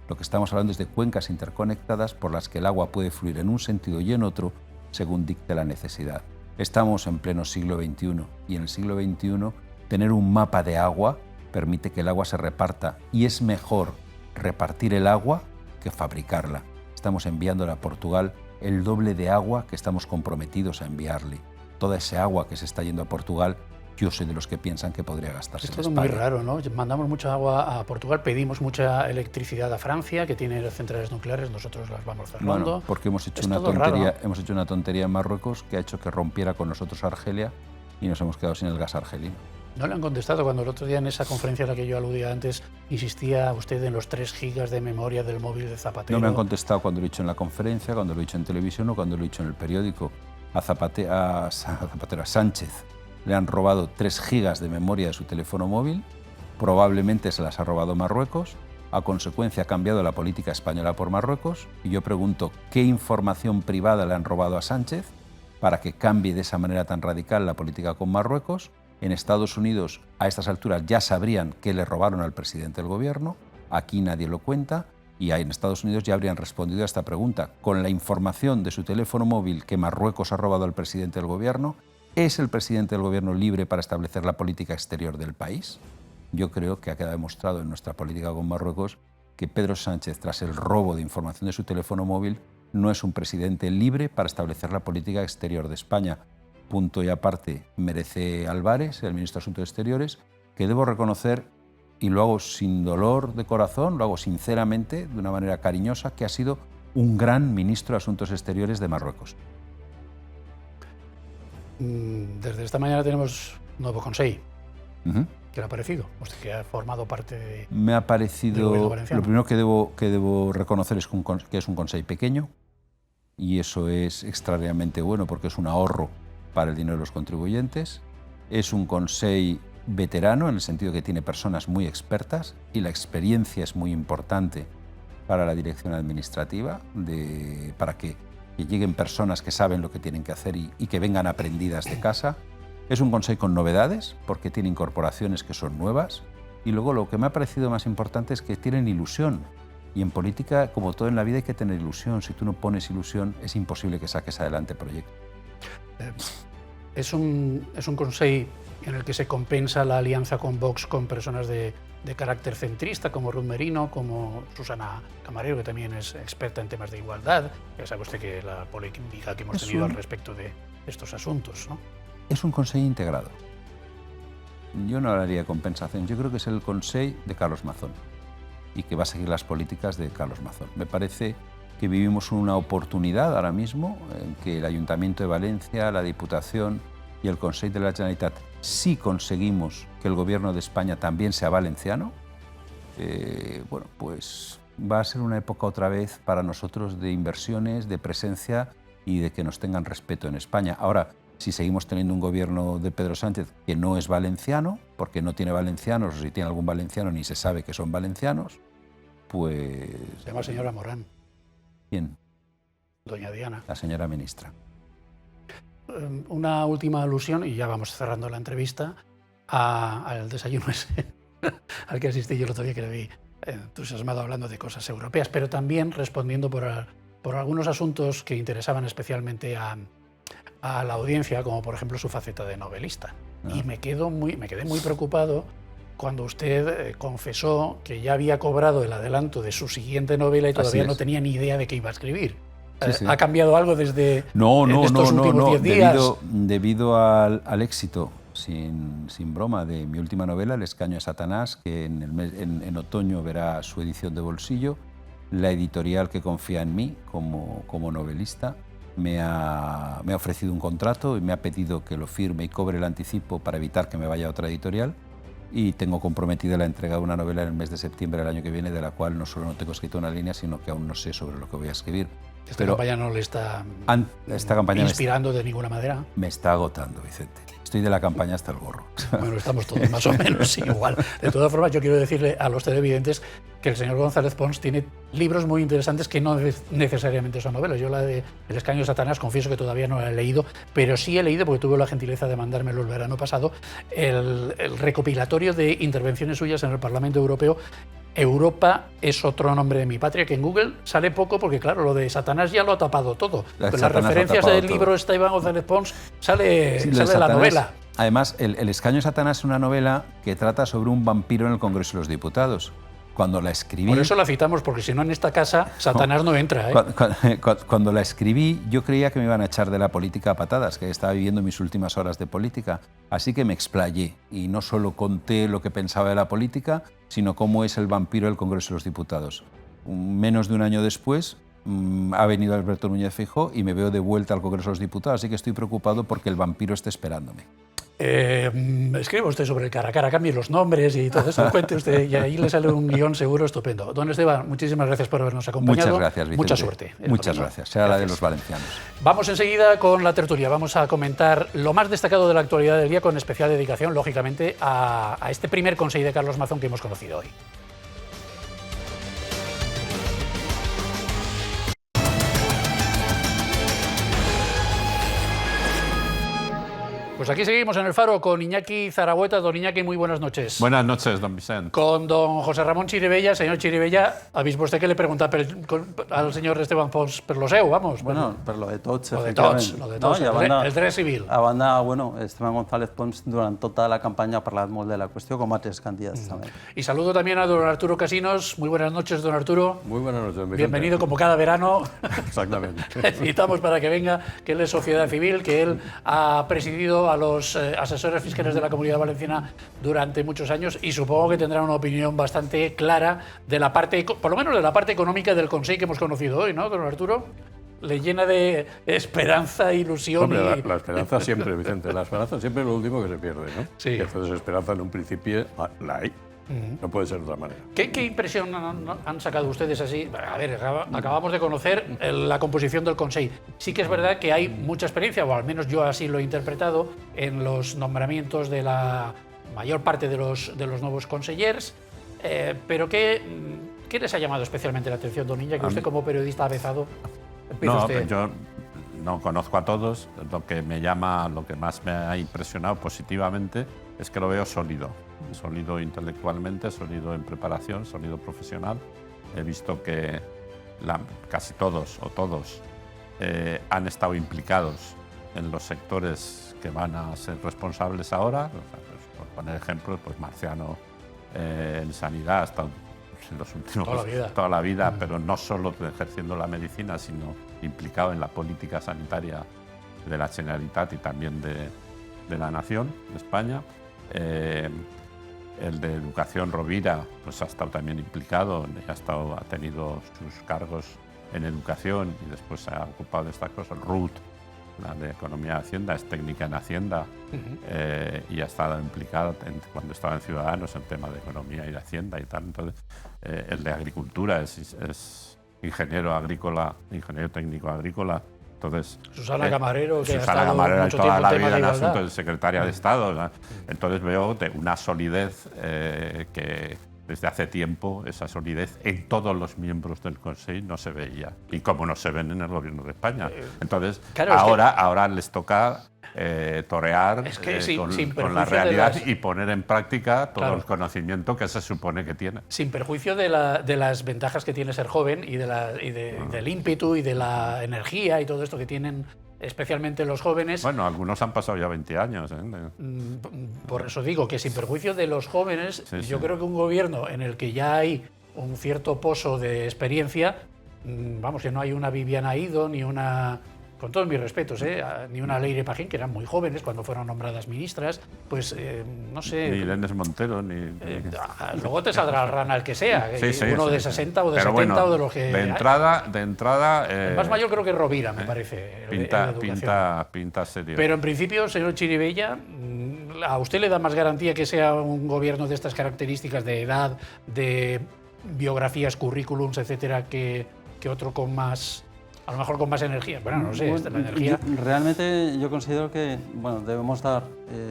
Lo que estamos hablando es de cuencas interconectadas por las que el agua puede fluir en un sentido y en otro según dicte la necesidad. Estamos en pleno siglo XXI y en el siglo XXI tener un mapa de agua permite que el agua se reparta y es mejor repartir el agua que fabricarla. Estamos enviándola a Portugal el doble de agua que estamos comprometidos a enviarle. Toda esa agua que se está yendo a Portugal, yo soy de los que piensan que podría gastarse en Es todo España. muy raro, ¿no? Mandamos mucha agua a Portugal, pedimos mucha electricidad a Francia, que tiene centrales nucleares, nosotros las vamos cerrando. Bueno, porque hemos hecho una tontería en Marruecos que ha hecho que rompiera con nosotros Argelia y nos hemos quedado sin el gas argelino. No le han contestado cuando el otro día en esa conferencia a la que yo aludía antes insistía usted en los 3 gigas de memoria del móvil de Zapatero. No me han contestado cuando lo he dicho en la conferencia, cuando lo he dicho en televisión o cuando lo he dicho en el periódico. A Sánchez le han robado 3 gigas de memoria de su teléfono móvil, probablemente se las ha robado Marruecos, a consecuencia ha cambiado la política española por Marruecos y yo pregunto qué información privada le han robado a Sánchez para que cambie de esa manera tan radical la política con Marruecos. En Estados Unidos, a estas alturas, ya sabrían que le robaron al presidente del gobierno. Aquí nadie lo cuenta y en Estados Unidos ya habrían respondido a esta pregunta. Con la información de su teléfono móvil que Marruecos ha robado al presidente del gobierno, ¿es el presidente del gobierno libre para establecer la política exterior del país? Yo creo que ha quedado demostrado en nuestra política con Marruecos que Pedro Sánchez, tras el robo de información de su teléfono móvil, no es un presidente libre para establecer la política exterior de España. Punto y aparte merece Álvarez, el ministro de Asuntos Exteriores, que debo reconocer, y lo hago sin dolor de corazón, lo hago sinceramente, de una manera cariñosa, que ha sido un gran ministro de Asuntos Exteriores de Marruecos. Desde esta mañana tenemos nuevo Consell. ¿Qué le ha parecido? Usted que ha formado parte de... Me ha parecido... Lo primero que debo reconocer es que es un Consell pequeño y eso es extraordinariamente bueno porque es un ahorro para el dinero de los contribuyentes. Es un Consell veterano en el sentido que tiene personas muy expertas y la experiencia es muy importante para la dirección administrativa, para que lleguen personas que saben lo que tienen que hacer y que vengan aprendidas de casa. Es un Consell con novedades porque tiene incorporaciones que son nuevas y luego lo que me ha parecido más importante es que tienen ilusión. Y en política, como todo en la vida, hay que tener ilusión. Si tú no pones ilusión, es imposible que saques adelante proyectos. Es un Consell en el que se compensa la alianza con Vox con personas de carácter centrista, como Ruth Merino, como Susana Camarero, que también es experta en temas de igualdad. Ya sabe usted que la polémica que hemos tenido al respecto de estos asuntos, ¿no? Es un Consell integrado. Yo no hablaría de compensación. Yo creo que es el Consell de Carlos Mazón y que va a seguir las políticas de Carlos Mazón. Me parece que vivimos una oportunidad ahora mismo en que el Ayuntamiento de Valencia, la Diputación y el Consell de la Generalitat, si conseguimos que el Gobierno de España también sea valenciano, bueno, pues va a ser una época otra vez para nosotros de inversiones, de presencia y de que nos tengan respeto en España. Ahora, si seguimos teniendo un gobierno de Pedro Sánchez que no es valenciano, porque no tiene valencianos, o si tiene algún valenciano ni se sabe que son valencianos, pues... Se llama señora Morán. ¿Quién? Doña Diana. La señora ministra. Una última alusión, y ya vamos cerrando la entrevista, al desayuno ese al que asistí yo el otro día, que le vi entusiasmado hablando de cosas europeas, pero también respondiendo por algunos asuntos que interesaban especialmente a la audiencia, como por ejemplo su faceta de novelista. Y me quedé muy preocupado cuando usted confesó que ya había cobrado el adelanto de su siguiente novela y todavía no tenía ni idea de qué iba a escribir. Sí. ¿Ha cambiado algo desde estos últimos 10 días? Debido al éxito, sin broma, de mi última novela, El escaño de Satanás, que en otoño verá su edición de bolsillo, la editorial que confía en mí como novelista me ha ofrecido un contrato y me ha pedido que lo firme y cobre el anticipo para evitar que me vaya a otra editorial. Y tengo comprometida la entrega de una novela en el mes de septiembre del año que viene, de la cual no solo no tengo escrito una línea, sino que aún no sé sobre lo que voy a escribir. ¿Esta campaña no le está inspirando de ninguna manera? Me está agotando, Vicente. Estoy de la campaña hasta el gorro. Bueno, estamos todos más o menos igual. De todas formas, yo quiero decirle a los televidentes que el señor González Pons tiene libros muy interesantes que no necesariamente son novelas. Yo la de El escaño de Satanás confieso que todavía no la he leído, pero sí he leído, porque tuve la gentileza de mandármelo el verano pasado, el recopilatorio de intervenciones suyas en el Parlamento Europeo. Europa es otro nombre de mi patria, que en Google sale poco porque, claro, lo de Satanás ya lo ha tapado todo. Pero las referencias del libro de Esteban González Pons sale la novela. Además, el escaño de Satanás es una novela que trata sobre un vampiro en el Congreso de los Diputados. Cuando la escribí... Por eso la citamos, porque si no en esta casa Satanás no entra. Cuando la escribí, yo creía que me iban a echar de la política a patadas, que estaba viviendo mis últimas horas de política. Así que me explayé y no solo conté lo que pensaba de la política, sino cómo es el vampiro del Congreso de los Diputados. Menos de un año después ha venido Alberto Núñez Feijóo y me veo de vuelta al Congreso de los Diputados, así que estoy preocupado porque el vampiro esté esperándome. Escriba usted sobre el cara a cara, cambie los nombres y todo eso, cuente usted y ahí le sale un guión seguro estupendo. Don Esteban, muchísimas gracias por habernos acompañado. Muchas gracias, Vicente. Mucha suerte. Muchas gracias. Será la de los valencianos. Vamos enseguida con la tertulia. Vamos a comentar lo más destacado de la actualidad del día, con especial dedicación, lógicamente, a este primer consejo de Carlos Mazón que hemos conocido hoy. Pues aquí seguimos en El Faro con Iñaki Zaragoeta. Don Iñaki, muy buenas noches. Buenas noches, don Vicente. Con don José Ramón Chirivella. Señor Chirivella, ha vist vostè que le pregunta al señor Esteban Pons per lo seu, vamos. Bueno, per lo de tots, lo de tots, el dret civil. A banda, bueno, Esteban González Pons durant tota la campanya ha parlat molt de la qüestió, com altres candidats també. Y saludo también a don Arturo Casinos. Muy buenas noches, don Arturo. Muy buenas noches, Vicente. Bienvenido como cada verano. Exactamente. Le invitamos para que venga, que él es sociedad civil, que él ha presidido a los asesores fiscales de la Comunidad Valenciana durante muchos años y supongo que tendrá una opinión bastante clara de la parte, por lo menos de la parte económica del Consejo que hemos conocido hoy, ¿no, don Arturo? Le llena de esperanza, ilusión. Hombre, la esperanza siempre, Vicente, la esperanza siempre es lo último que se pierde, ¿no? Sí. Y entonces esperanza en un principio la hay. No puede ser de otra manera. ¿Qué impresión han sacado ustedes así? A ver, acabamos de conocer la composición del Consejo. Sí que es verdad que hay mucha experiencia, o al menos yo así lo he interpretado, en los nombramientos de la mayor parte de los nuevos consellers. Pero ¿qué les ha llamado especialmente la atención, don Iñaki, que usted como periodista avezado? No, yo no conozco a todos. Lo que más me ha impresionado positivamente es que lo veo sólido intelectualmente, sólido en preparación, sólido profesional. He visto que casi todos o todos han estado implicados en los sectores que van a ser responsables ahora. Por poner ejemplos, pues Marciano en sanidad ha estado en los últimos toda la vida, pero no solo ejerciendo la medicina, sino implicado en la política sanitaria de la Generalitat y también de la nación, de España. El de Educación, Rovira, pues ha estado también implicado, ha tenido sus cargos en educación y después se ha ocupado de estas cosas. Ruth, la de Economía y Hacienda, es técnica en Hacienda y ha estado implicada cuando estaba en Ciudadanos en temas de economía y de Hacienda y tal. Entonces, el de Agricultura es ingeniero agrícola, ingeniero técnico agrícola. Entonces, Susana Camarero, que Susana ha estado Camarero mucho toda la tiempo vida en en igualdad. asuntos de secretaria de Estado, ¿no? Entonces veo una solidez desde hace tiempo esa solidez en todos los miembros del Consejo no se veía. Y como no se ven en el Gobierno de España. Entonces, claro, ahora les toca torear con la realidad y poner en práctica todo el conocimiento que se supone que tiene. Sin perjuicio de las ventajas que tiene ser joven y, del ímpetu y de la energía y todo esto que tienen especialmente los jóvenes. Bueno, algunos han pasado ya 20 años. Por eso digo que sin perjuicio de los jóvenes, yo creo que un gobierno en el que ya hay un cierto pozo de experiencia, vamos, que no hay una Viviana Ido ni una... Con todos mis respetos, ni una Leire Pagín, que eran muy jóvenes cuando fueron nombradas ministras, pues no sé... Ni Irene Montero, ni... luego te saldrá el rana el que sea, uno de 60 o de pero 70 bueno, o de los que... De entrada el más mayor creo que es Rovira, me parece. Pinta serio. Pero en principio, señor Chirivella, ¿a usted le da más garantía que sea un gobierno de estas características de edad, de biografías, currículums, etcétera, que otro con más... A lo mejor con más energía. Bueno, no sé, la energía... Realmente yo considero que debemos dar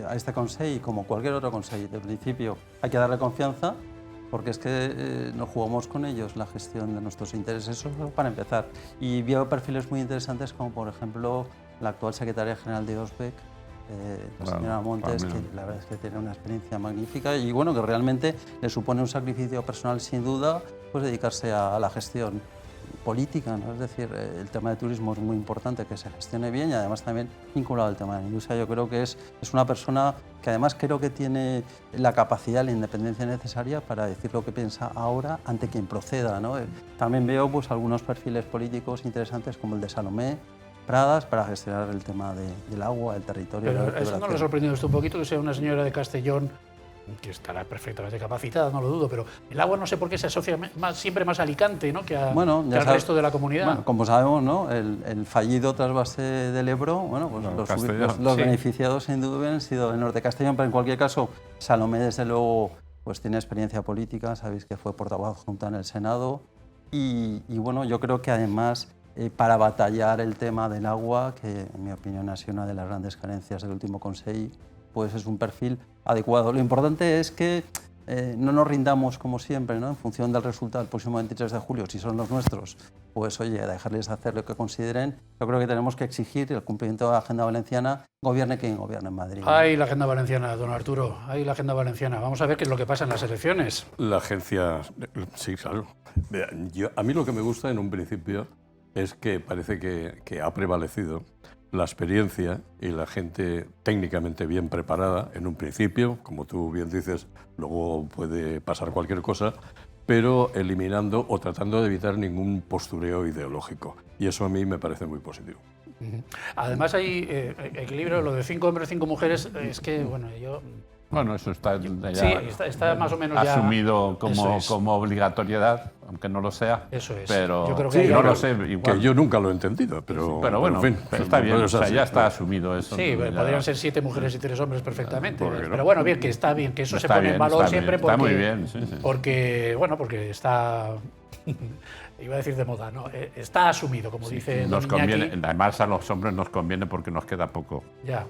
a este Consejo, como cualquier otro Consejo, de principio hay que darle confianza, porque es que nos jugamos con ellos la gestión de nuestros intereses, eso para empezar. Y veo perfiles muy interesantes como, por ejemplo, la actual secretaria general de OSBEC, la señora Montes, que la verdad es que tiene una experiencia magnífica y bueno, que realmente le supone un sacrificio personal sin duda, pues dedicarse a la gestión política, ¿no? Es decir, el tema de turismo es muy importante que se gestione bien y además también vinculado al tema de la industria. Yo creo que es una persona que además creo que tiene la capacidad, la independencia necesaria para decir lo que piensa ahora ante quien proceda, ¿no? También veo pues algunos perfiles políticos interesantes como el de Salomé Pradas para gestionar el tema del agua, el territorio. Pero eso no le ha sorprendido esto un poquito que sea una señora de Castellón que estará perfectamente capacitada, no lo dudo, pero el agua no sé por qué se asocia siempre más a Alicante, ¿no? que al resto de la comunidad. Bueno, como sabemos, ¿no? el fallido trasvase del Ebro, bueno, pues los beneficiados sin duda han sido el norte de Castellón, pero en cualquier caso, Salomé desde luego pues tiene experiencia política, sabéis que fue portavoz adjunta en el Senado y bueno, yo creo que además para batallar el tema del agua, que en mi opinión ha sido una de las grandes carencias del último Consejo, pues es un perfil adecuado. Lo importante es que no nos rindamos como siempre, ¿no? En función del resultado del próximo 23 de julio, si son los nuestros, pues oye, dejarles hacer lo que consideren. Yo creo que tenemos que exigir el cumplimiento de la Agenda Valenciana, gobierne quien gobierne en Madrid. Ay, la Agenda Valenciana, don Arturo, ay, la Agenda Valenciana. Vamos a ver qué es lo que pasa en las elecciones. La agencia, sí, claro. A mí lo que me gusta en un principio es que parece que ha prevalecido la experiencia y la gente técnicamente bien preparada en un principio, como tú bien dices, luego puede pasar cualquier cosa, pero eliminando o tratando de evitar ningún postureo ideológico. Y eso a mí me parece muy positivo. Además hay equilibrio, lo de 5 hombres, 5 mujeres, es que, bueno, yo... Bueno, eso está ya sí, está más o menos asumido como obligatoriedad, aunque no lo sea. Eso es. Pero yo creo que no lo sé, igual. Que yo nunca lo he entendido, pero bueno, en fin, pero está bien, o sea, ya está asumido eso. Sí, podrían ser 7 mujeres y 3 hombres perfectamente. Pero bueno, bien, que está bien, que eso se pone en valor siempre porque... Está muy bien, sí. Porque, bueno, porque está... Iba a decir de moda, ¿no? Está asumido, como dice nos don conviene, Iñaki. Además a los hombres nos conviene porque nos queda poco. Ya,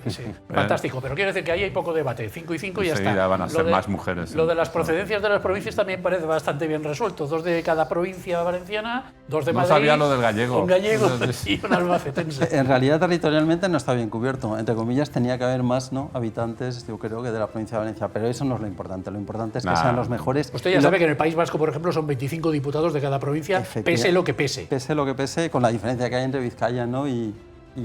sí. Fantástico, pero quiero decir que ahí hay poco debate, 5 y 5 y ya está. Enseguida van a ser más mujeres. Lo de las procedencias de las provincias también parece bastante bien resuelto. 2 de cada provincia valenciana, 2 de Madrid. No sabía lo del gallego. Un gallego y un albacetense. En realidad territorialmente no está bien cubierto. Entre comillas tenía que haber más, ¿no?, habitantes, yo creo, que de la provincia de Valencia, pero eso no es lo importante. Lo importante es que sean los mejores. Usted ya sabe que en el País Vasco, por ejemplo, son 25 diputados de cada provincia, pese lo que pese. Pese lo que pese, con la diferencia que hay entre Vizcaya, ¿no?, y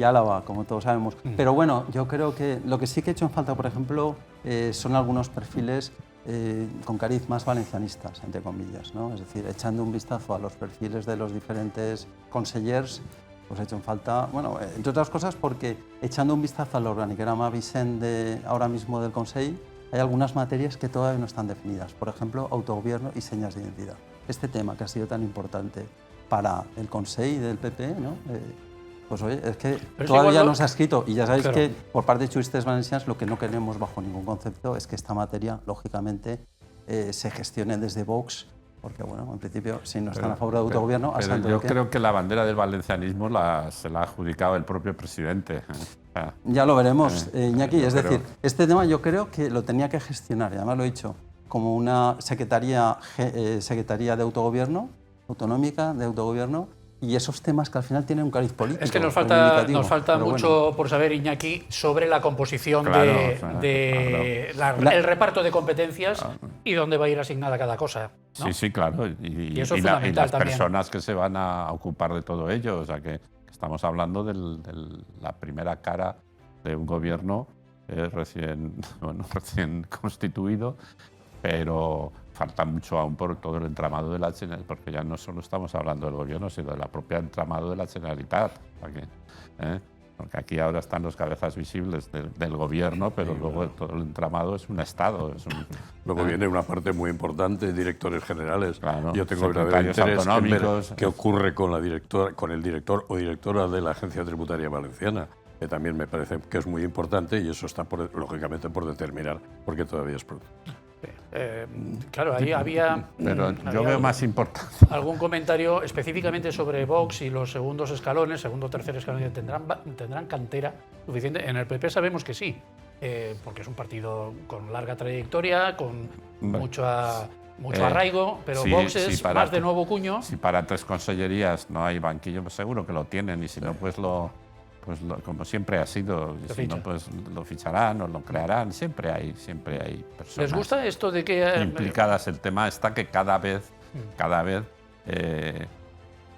Álava, como todos sabemos. Pero bueno, yo creo que lo que sí que he hecho en falta, por ejemplo, son algunos perfiles con cariz más valencianistas, entre comillas, ¿no? Es decir, echando un vistazo a los perfiles de los diferentes consellers, pues he hecho en falta, bueno, entre otras cosas porque echando un vistazo al organigrama Vicent ahora mismo del Consejo, hay algunas materias que todavía no están definidas. Por ejemplo, autogobierno y señas de identidad. Este tema que ha sido tan importante para el Consejo del PP, ¿no? Pues oye, es que todavía no se ha escrito y ya sabéis que por parte de juristas valencianos lo que no queremos bajo ningún concepto es que esta materia, lógicamente, se gestione desde Vox, porque bueno, en principio, si no están a favor del autogobierno... Pero yo creo que la bandera del valencianismo se la ha adjudicado el propio presidente. Ya lo veremos, Iñaki, es decir, este tema yo creo que lo tenía que gestionar, y además lo he dicho, como una secretaría de autogobierno, autonómica, de autogobierno, y esos temas que al final tienen un cariz político. Es que nos falta mucho por saber, Iñaki, sobre la composición el reparto de competencias y dónde va a ir asignada cada cosa, ¿no? Sí, claro. Y eso es fundamental las también. Personas que se van a ocupar de todo ello. O sea, que estamos hablando de la primera cara de un gobierno recién constituido, pero falta mucho aún por todo el entramado de la Generalitat, porque ya no solo estamos hablando del gobierno, sino del propio entramado de la Generalitat. Porque aquí ahora están los cabezas visibles del gobierno, pero luego todo el entramado es un Estado. Luego viene una parte muy importante, directores generales. Claro, yo tengo verdadero interés en ver qué ocurre con el director o directora de la Agencia Tributaria Valenciana, que también me parece que es muy importante, y eso está lógicamente por determinar, porque todavía es pronto. Claro, ahí había... Pero yo veo más importante. Algún comentario específicamente sobre Vox y los segundos escalones, segundo o tercer escalón, ¿tendrán cantera suficiente? En el PP sabemos que sí, porque es un partido con larga trayectoria, con mucho arraigo, pero Vox es más de nuevo cuño. Si para 3 consellerías no hay banquillo, pues seguro que lo tienen, y si no, pues como siempre ha sido, si no, pues lo ficharán o lo crearán. Siempre hay personas. ¿Les gusta esto de que implicadas? El tema está que cada vez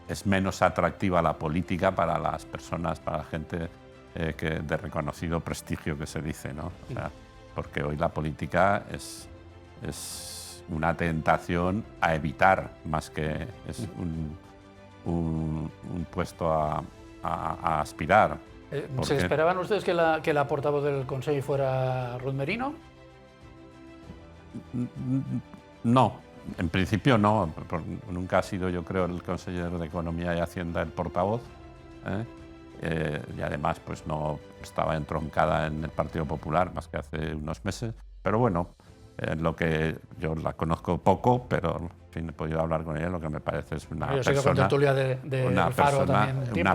es menos atractiva la política para las personas, para la gente de reconocido prestigio, que se dice, ¿no? O sea, porque hoy la política es una tentación a evitar, más que es un puesto a aspirar. ¿Se esperaban ustedes que la portavoz del Consejo fuera Ruth Merino? No, en principio no. Nunca ha sido, yo creo, el consejero de Economía y Hacienda el portavoz. Y además pues no estaba entroncada en el Partido Popular más que hace unos meses. Pero bueno, lo que yo la conozco poco, pero en fin, he podido hablar con ella. Lo que me parece es una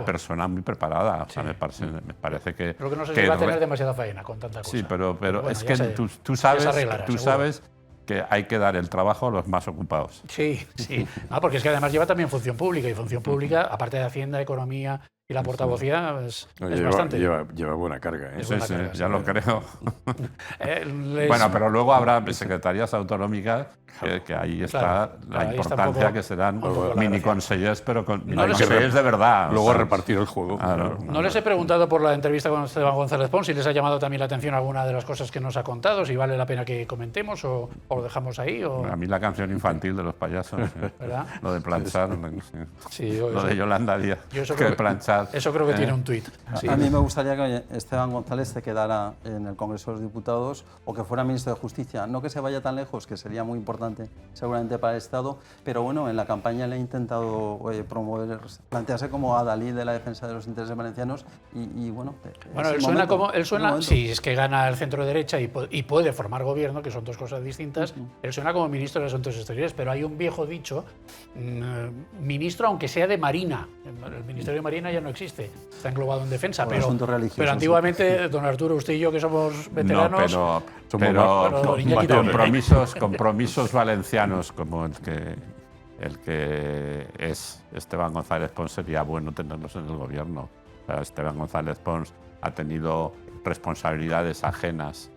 persona muy preparada. O sea, me parece que... Pero que no sé si va a tener demasiada faena con tanta cosa. Sí, pero bueno, es que tú sabes que hay que dar el trabajo a los más ocupados. Sí. Porque es que además lleva también función pública, y función pública, aparte de Hacienda, Economía y la portavocía, es bastante. Lleva buena carga, ¿eh? Sí, ya lo creo. Bueno, pero luego habrá secretarías autonómicas que ahí está la importancia, que serán miniconsellers, pero miniconsellers de verdad. Luego repartir el juego. No les he preguntado por la entrevista con Esteban González Pons si les ha llamado también la atención alguna de las cosas que nos ha contado, si vale la pena que comentemos o lo dejamos ahí. A mí la canción infantil de los payasos, ¿verdad? Lo de planchar, lo de Yolanda Díaz, planchar. Eso creo que tiene un tuit. A mí me gustaría que Esteban González se quedara en el Congreso de los Diputados o que fuera ministro de Justicia. No que se vaya tan lejos, que sería muy importante seguramente para el Estado, pero bueno, en la campaña le he intentado plantearse como adalid de la defensa de los intereses valencianos y bueno... él suena sí, es que gana el centro derecha y puede formar gobierno, que son dos cosas distintas. Él suena como ministro de Asuntos Exteriores, pero hay un viejo dicho, ministro aunque sea de Marina. El Ministerio de Marina ya no existe, está englobado en defensa, pero antiguamente, don Arturo, usted y yo, que somos veteranos... Compromisos valencianos como el que es Esteban González Pons, sería bueno tenerlos en el gobierno. O sea, Esteban González Pons ha tenido responsabilidades ajenas,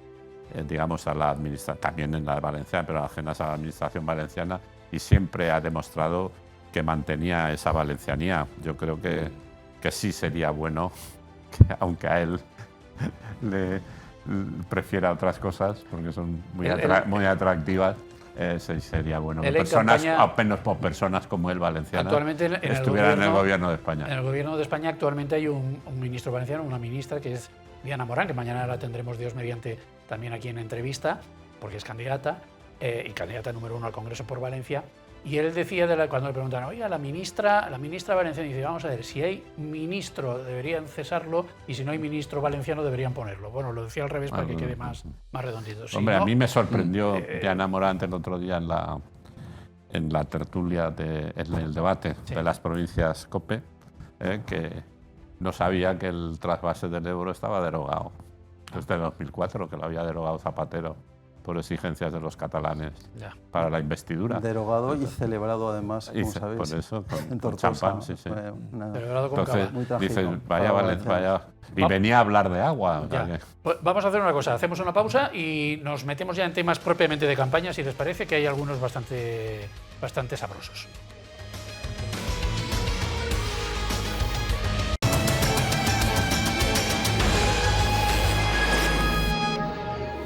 digamos, a la administración, también en la valenciana, pero ajenas a la administración valenciana, y siempre ha demostrado que mantenía esa valencianía. Yo creo que sí sería bueno, aunque a él le prefiera otras cosas porque son muy atractivas, sería bueno que personas como él, valencianas, actualmente estuvieran en el gobierno de España. En el gobierno de España actualmente hay un ministro valenciano, una ministra, que es Diana Morán, que mañana la tendremos, Dios mediante, también aquí en entrevista, porque es candidata, y candidata número 1 al Congreso por Valencia. Y él decía, cuando le preguntaron, oiga, la ministra valenciana, dice, vamos a ver, si hay ministro deberían cesarlo, y si no hay ministro valenciano deberían ponerlo. Bueno, lo decía al revés para que quede más redondito. Hombre, a mí me sorprendió Diana Morant el otro día en la tertulia, en el debate de las provincias COPE, que no sabía que el trasvase del euro estaba derogado. Desde 2004, que lo había derogado Zapatero. por exigencias de los catalanes Ya. para la investidura. Derogado y celebrado además, como sabéis. Por eso, en con Tortosa. champán, sí. Fue una- Celebrado con Entonces, cava. Muy trágico dices, para vaya, Valencia. vaya. Y venía a hablar de agua. o sea Ya. que- Pues vamos a hacer una cosa, hacemos una pausa y nos metemos ya en temas propiamente de campaña, si les parece, que hay algunos bastante sabrosos.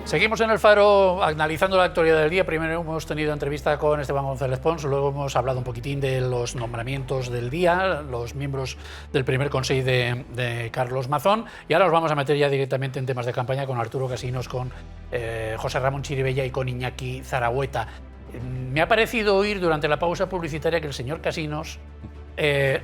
Seguimos en El Faro analizando la actualidad del día. Primero hemos tenido entrevista con Esteban González Pons, luego hemos hablado un poquitín de los nombramientos del día, los miembros del primer consejo de Carlos Mazón, y ahora nos vamos a meter ya directamente en temas de campaña con Arturo Casinos, con José Ramón Chiribella y con Iñaki Zarahueta. Me ha parecido oír durante la pausa publicitaria que el señor Casinos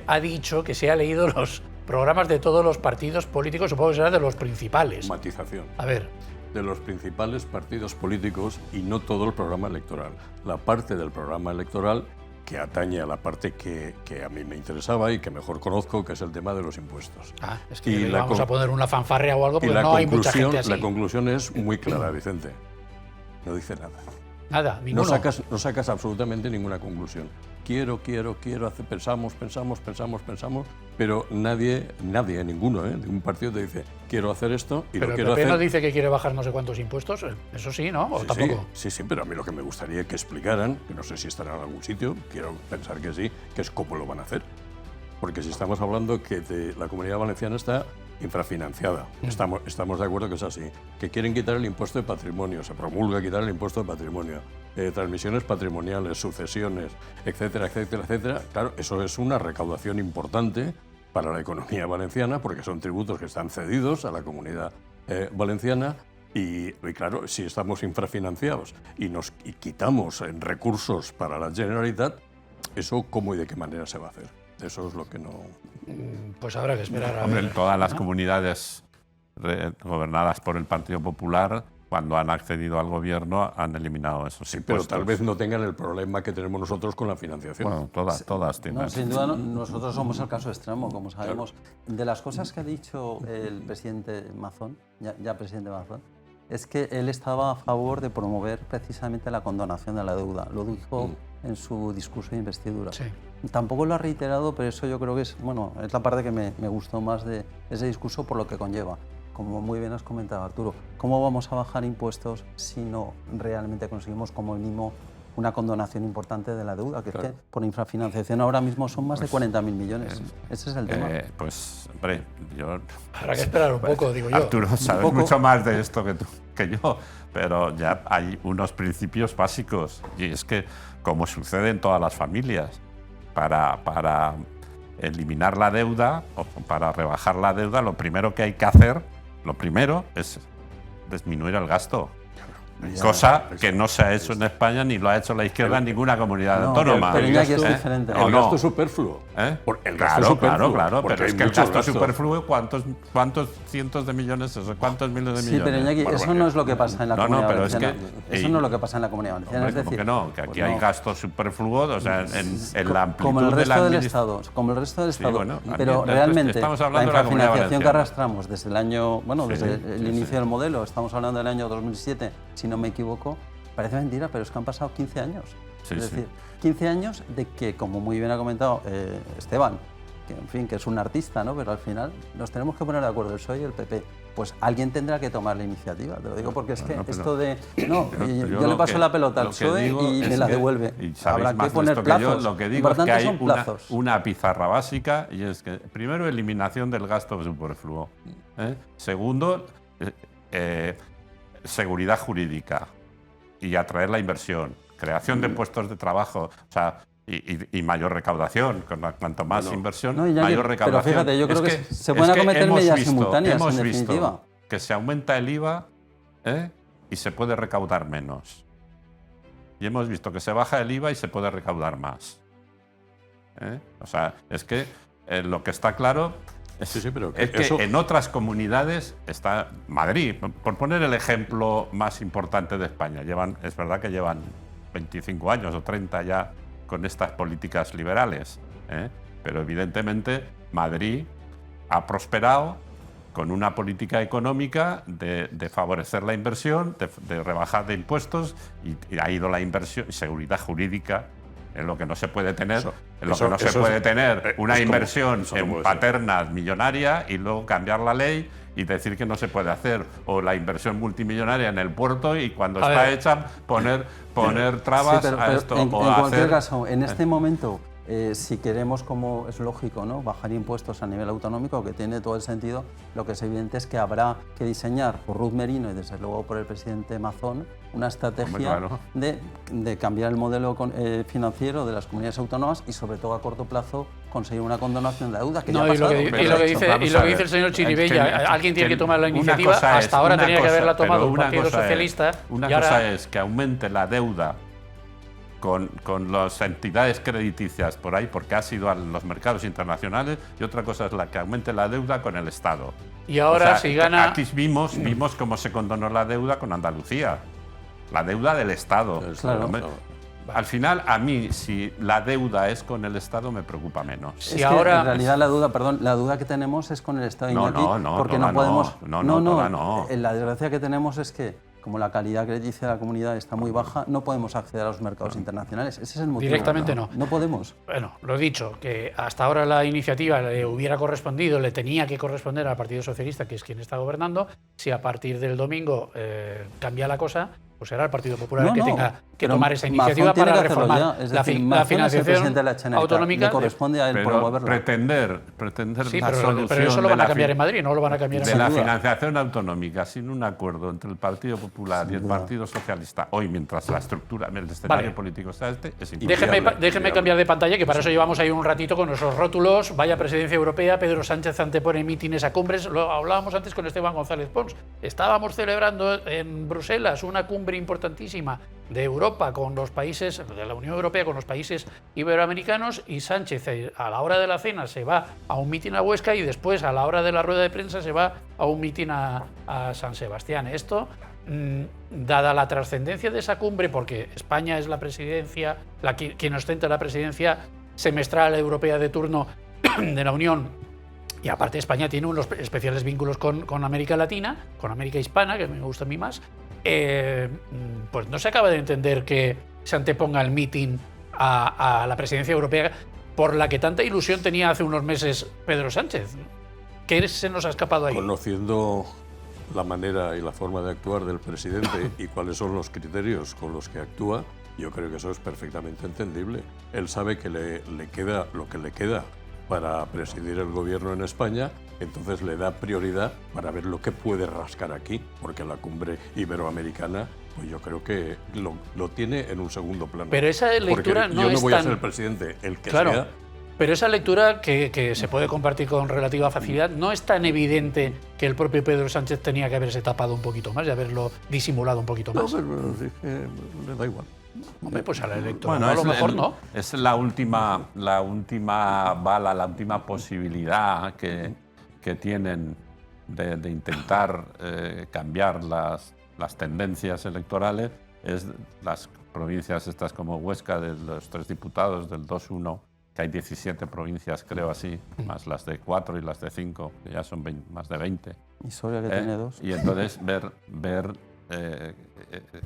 ha dicho que se ha leído los programas de todos los partidos políticos, supongo que será de los principales. Matización. A ver, De los principales partidos políticos y no todo el programa electoral. La parte del programa electoral que atañe a la parte que a mí me interesaba y que mejor conozco, que es el tema de los impuestos. es que Y le la vamos con- a poner una fanfarria o algo, Y porque la no hay mucha conclusión, gente así. la conclusión es muy clara, Vicente. No dice nada. Nada, ninguno. No sacas absolutamente ninguna conclusión. Quiero, pensamos, pero nadie, ninguno, de un partido te dice, quiero hacer esto y Pero lo el quiero PP hacer. no dice que quiere bajar no sé cuántos impuestos, eso sí, ¿no? ¿O Sí, tampoco? sí, pero a mí lo que me gustaría que explicaran, que no sé si estarán en algún sitio, quiero pensar que sí, que es cómo lo van a hacer. Porque si estamos hablando que la Comunidad Valenciana está infrafinanciada, estamos de acuerdo que es así, que quieren quitar el impuesto de patrimonio, se promulga quitar el impuesto de patrimonio, transmisiones patrimoniales, sucesiones, etcétera, claro, eso es una recaudación importante para la economía valenciana, porque son tributos que están cedidos a la Comunidad Valenciana. Y claro, si estamos infrafinanciados y quitamos recursos para la Generalitat, ¿eso cómo y de qué manera se va a hacer? Eso es lo que no... Pues habrá que esperar a Hombre, ver. todas las ¿no? comunidades gobernadas por el Partido Popular, cuando han accedido al gobierno, han eliminado esos Sí, pero impuestos. tal vez no tengan el problema que tenemos nosotros con la financiación. Bueno, todas tienen. No, sin duda, nosotros somos el caso extremo, como sabemos. De las cosas que ha dicho el presidente Mazón, ya presidente Mazón, es que él estaba a favor de promover precisamente la condonación de la deuda. Lo dijo en su discurso de investidura. Sí. Tampoco lo ha reiterado, pero eso yo creo que es la parte que me gustó más de ese discurso por lo que conlleva. Como muy bien has comentado, Arturo, ¿cómo vamos a bajar impuestos si no realmente conseguimos como mínimo una condonación importante de la deuda? Que es que por infrafinanciación ahora mismo son más de 40.000 millones. Ese es el tema. Pues, hombre, yo... Habrá que esperar un poco, digo yo. Arturo, sabes poco. mucho más de esto que yo, pero ya hay unos principios básicos, y es que, como sucede en todas las familias, para eliminar la deuda o para rebajar la deuda, lo primero que hay que hacer, es disminuir el gasto. Cosa que no se ha hecho en España ni lo ha hecho la izquierda en ninguna comunidad No, autónoma. pero Iñaki es gasto- diferente. El ¿O no? gasto superfluo. ¿Eh? El gasto superfluo. Claro, porque pero es hay que el mucho gasto superfluo, ¿cuántos cientos de millones es? ¿Cuántos miles de Sí, millones? pero Iñaki, eso no es lo que pasa en la No, Comunidad pero es Valenciana. que- Eso no es lo que pasa en la Comunidad Valenciana. Hombre, Es decir, ¿cómo que no? Que aquí pues hay no. gasto superfluo, o sea, en la amplitud como el de resto la del administración. Estado, como el resto del Sí, Estado. bueno, pero aquí realmente estamos la hablando de la Comunidad infrafinanciación que Valenciana. arrastramos desde el año, desde el inicio del modelo, estamos hablando del año 2007, si no me equivoco, parece mentira, pero es que han pasado 15 años. Sí, es sí. decir, 15 años de que, como muy bien ha comentado Esteban, que en fin, que es un artista, ¿no? Pero al final nos tenemos que poner de acuerdo, el PSOE y el PP. Pues alguien tendrá que tomar la iniciativa, te lo digo porque es que Bueno, pero- esto de... No, Pero yo le paso la pelota al lo que PSOE digo y es me la que- devuelve. Y sabéis Habrá que más de poner esto que yo. plazos. Lo que digo es que Importante hay son plazos. una pizarra básica, y es que, primero, eliminación del gasto superfluo. Segundo, seguridad jurídica y atraer la inversión. Creación de puestos de trabajo, o sea, y mayor recaudación. Cuanto más inversión, No, Iñaki, mayor pero recaudación. fíjate, yo creo que se es pueden acometer hemos medidas visto- simultáneas, hemos en visto definitiva. que se aumenta el IVA y se puede recaudar menos. Y hemos visto que se baja el IVA y se puede recaudar más. O sea, es que lo que está claro Sí, sí, pero es que eso- en otras comunidades está Madrid, por poner el ejemplo más importante de España. Es verdad que llevan 25 años o 30 ya con estas políticas liberales, pero evidentemente Madrid ha prosperado con una política económica de favorecer la inversión, de rebajar de impuestos, y ha ido la inversión y seguridad jurídica en lo que no se puede tener, una inversión en paternas millonaria y luego cambiar la ley y decir que no se puede hacer, o la inversión multimillonaria en el puerto y cuando está hecha poner trabas a esto. En cualquier caso, en este momento, si queremos, como es lógico, ¿no?, bajar impuestos a nivel autonómico, que tiene todo el sentido, lo que es evidente es que habrá que diseñar por Ruth Merino y desde luego por el presidente Mazón una estrategia de cambiar el modelo financiero de las comunidades autónomas y sobre todo a corto plazo conseguir una condonación de deuda que ya ha pasado. Y lo que dice el señor Chiribella, alguien tiene que tomar la iniciativa. Hasta ahora tenía que haberla tomado el Partido Socialista. Una cosa es que aumente la deuda con las entidades crediticias por ahí, porque ha sido a los mercados internacionales, y otra cosa es la que aumente la deuda con el Estado. Y ahora, si gana... Aquí vimos cómo se condonó la deuda con Andalucía. La deuda del Estado. Claro. Al final, a mí, si la deuda es con el Estado, me preocupa menos. Es que en realidad la duda que tenemos es con el Estado, Iñaki, porque no podemos... La desgracia que tenemos es que, como la calidad crediticia de la comunidad está muy baja, no podemos acceder a los mercados internacionales. Ese es el motivo. Directamente no. No podemos. Bueno, lo dicho, que hasta ahora la iniciativa le hubiera correspondido, le tenía que corresponder al Partido Socialista, que es quien está gobernando. Si a partir del domingo cambia la cosa, pues será el Partido Popular el que tenga que tomar esa iniciativa para reformar la financiación autonómica. Le corresponde a él promoverla. Pretender sí, la solución pero eso lo van a cambiar en Madrid, no lo van a cambiar en de Madrid. La financiación autonómica sin un acuerdo entre el Partido Popular y el Partido Socialista, hoy mientras la estructura, el escenario político está es imposible. Déjeme cambiar de pantalla, que para eso llevamos ahí un ratito con nuestros rótulos. Vaya presidencia europea, Pedro Sánchez antepone mítines a cumbres. Lo hablábamos antes con Esteban González Pons. Estábamos celebrando en Bruselas una cumbre importantísima de Europa con los países, de la Unión Europea con los países iberoamericanos, y Sánchez a la hora de la cena se va a un mitin a Huesca y después a la hora de la rueda de prensa se va a un mitin a San Sebastián. Esto, dada la trascendencia de esa cumbre, porque España es la presidencia, quien ostenta la presidencia semestral europea de turno de la Unión, y aparte España tiene unos especiales vínculos con América Latina, con América Hispana, que me gusta a mí más, pues no se acaba de entender que se anteponga el mitin a la presidencia europea por la que tanta ilusión tenía hace unos meses Pedro Sánchez. ¿Qué se nos ha escapado ahí? Conociendo la manera y la forma de actuar del presidente y cuáles son los criterios con los que actúa, yo creo que eso es perfectamente entendible. Él sabe que le queda lo que le queda para presidir el gobierno en España, entonces le da prioridad para ver lo que puede rascar aquí, porque la cumbre iberoamericana, pues yo creo que lo tiene en un segundo plano. Pero esa lectura no es tan... Yo no voy a ser el presidente, el que sea. Pero esa lectura, que se puede compartir con relativa facilidad, no es tan evidente que el propio Pedro Sánchez tenía que haberse tapado un poquito más y haberlo disimulado un poquito más. No, pero sí que le da igual. Hombre, pues a la electoral a lo mejor no. Es la última bala, la última posibilidad que tienen de intentar cambiar las tendencias electorales. Es las provincias estas como Huesca, de los 3 diputados del 2-1, que hay 17 provincias, creo así, más las de 4 y las de 5, que ya son más de 20. Y Soria, que tiene 2. Y entonces ver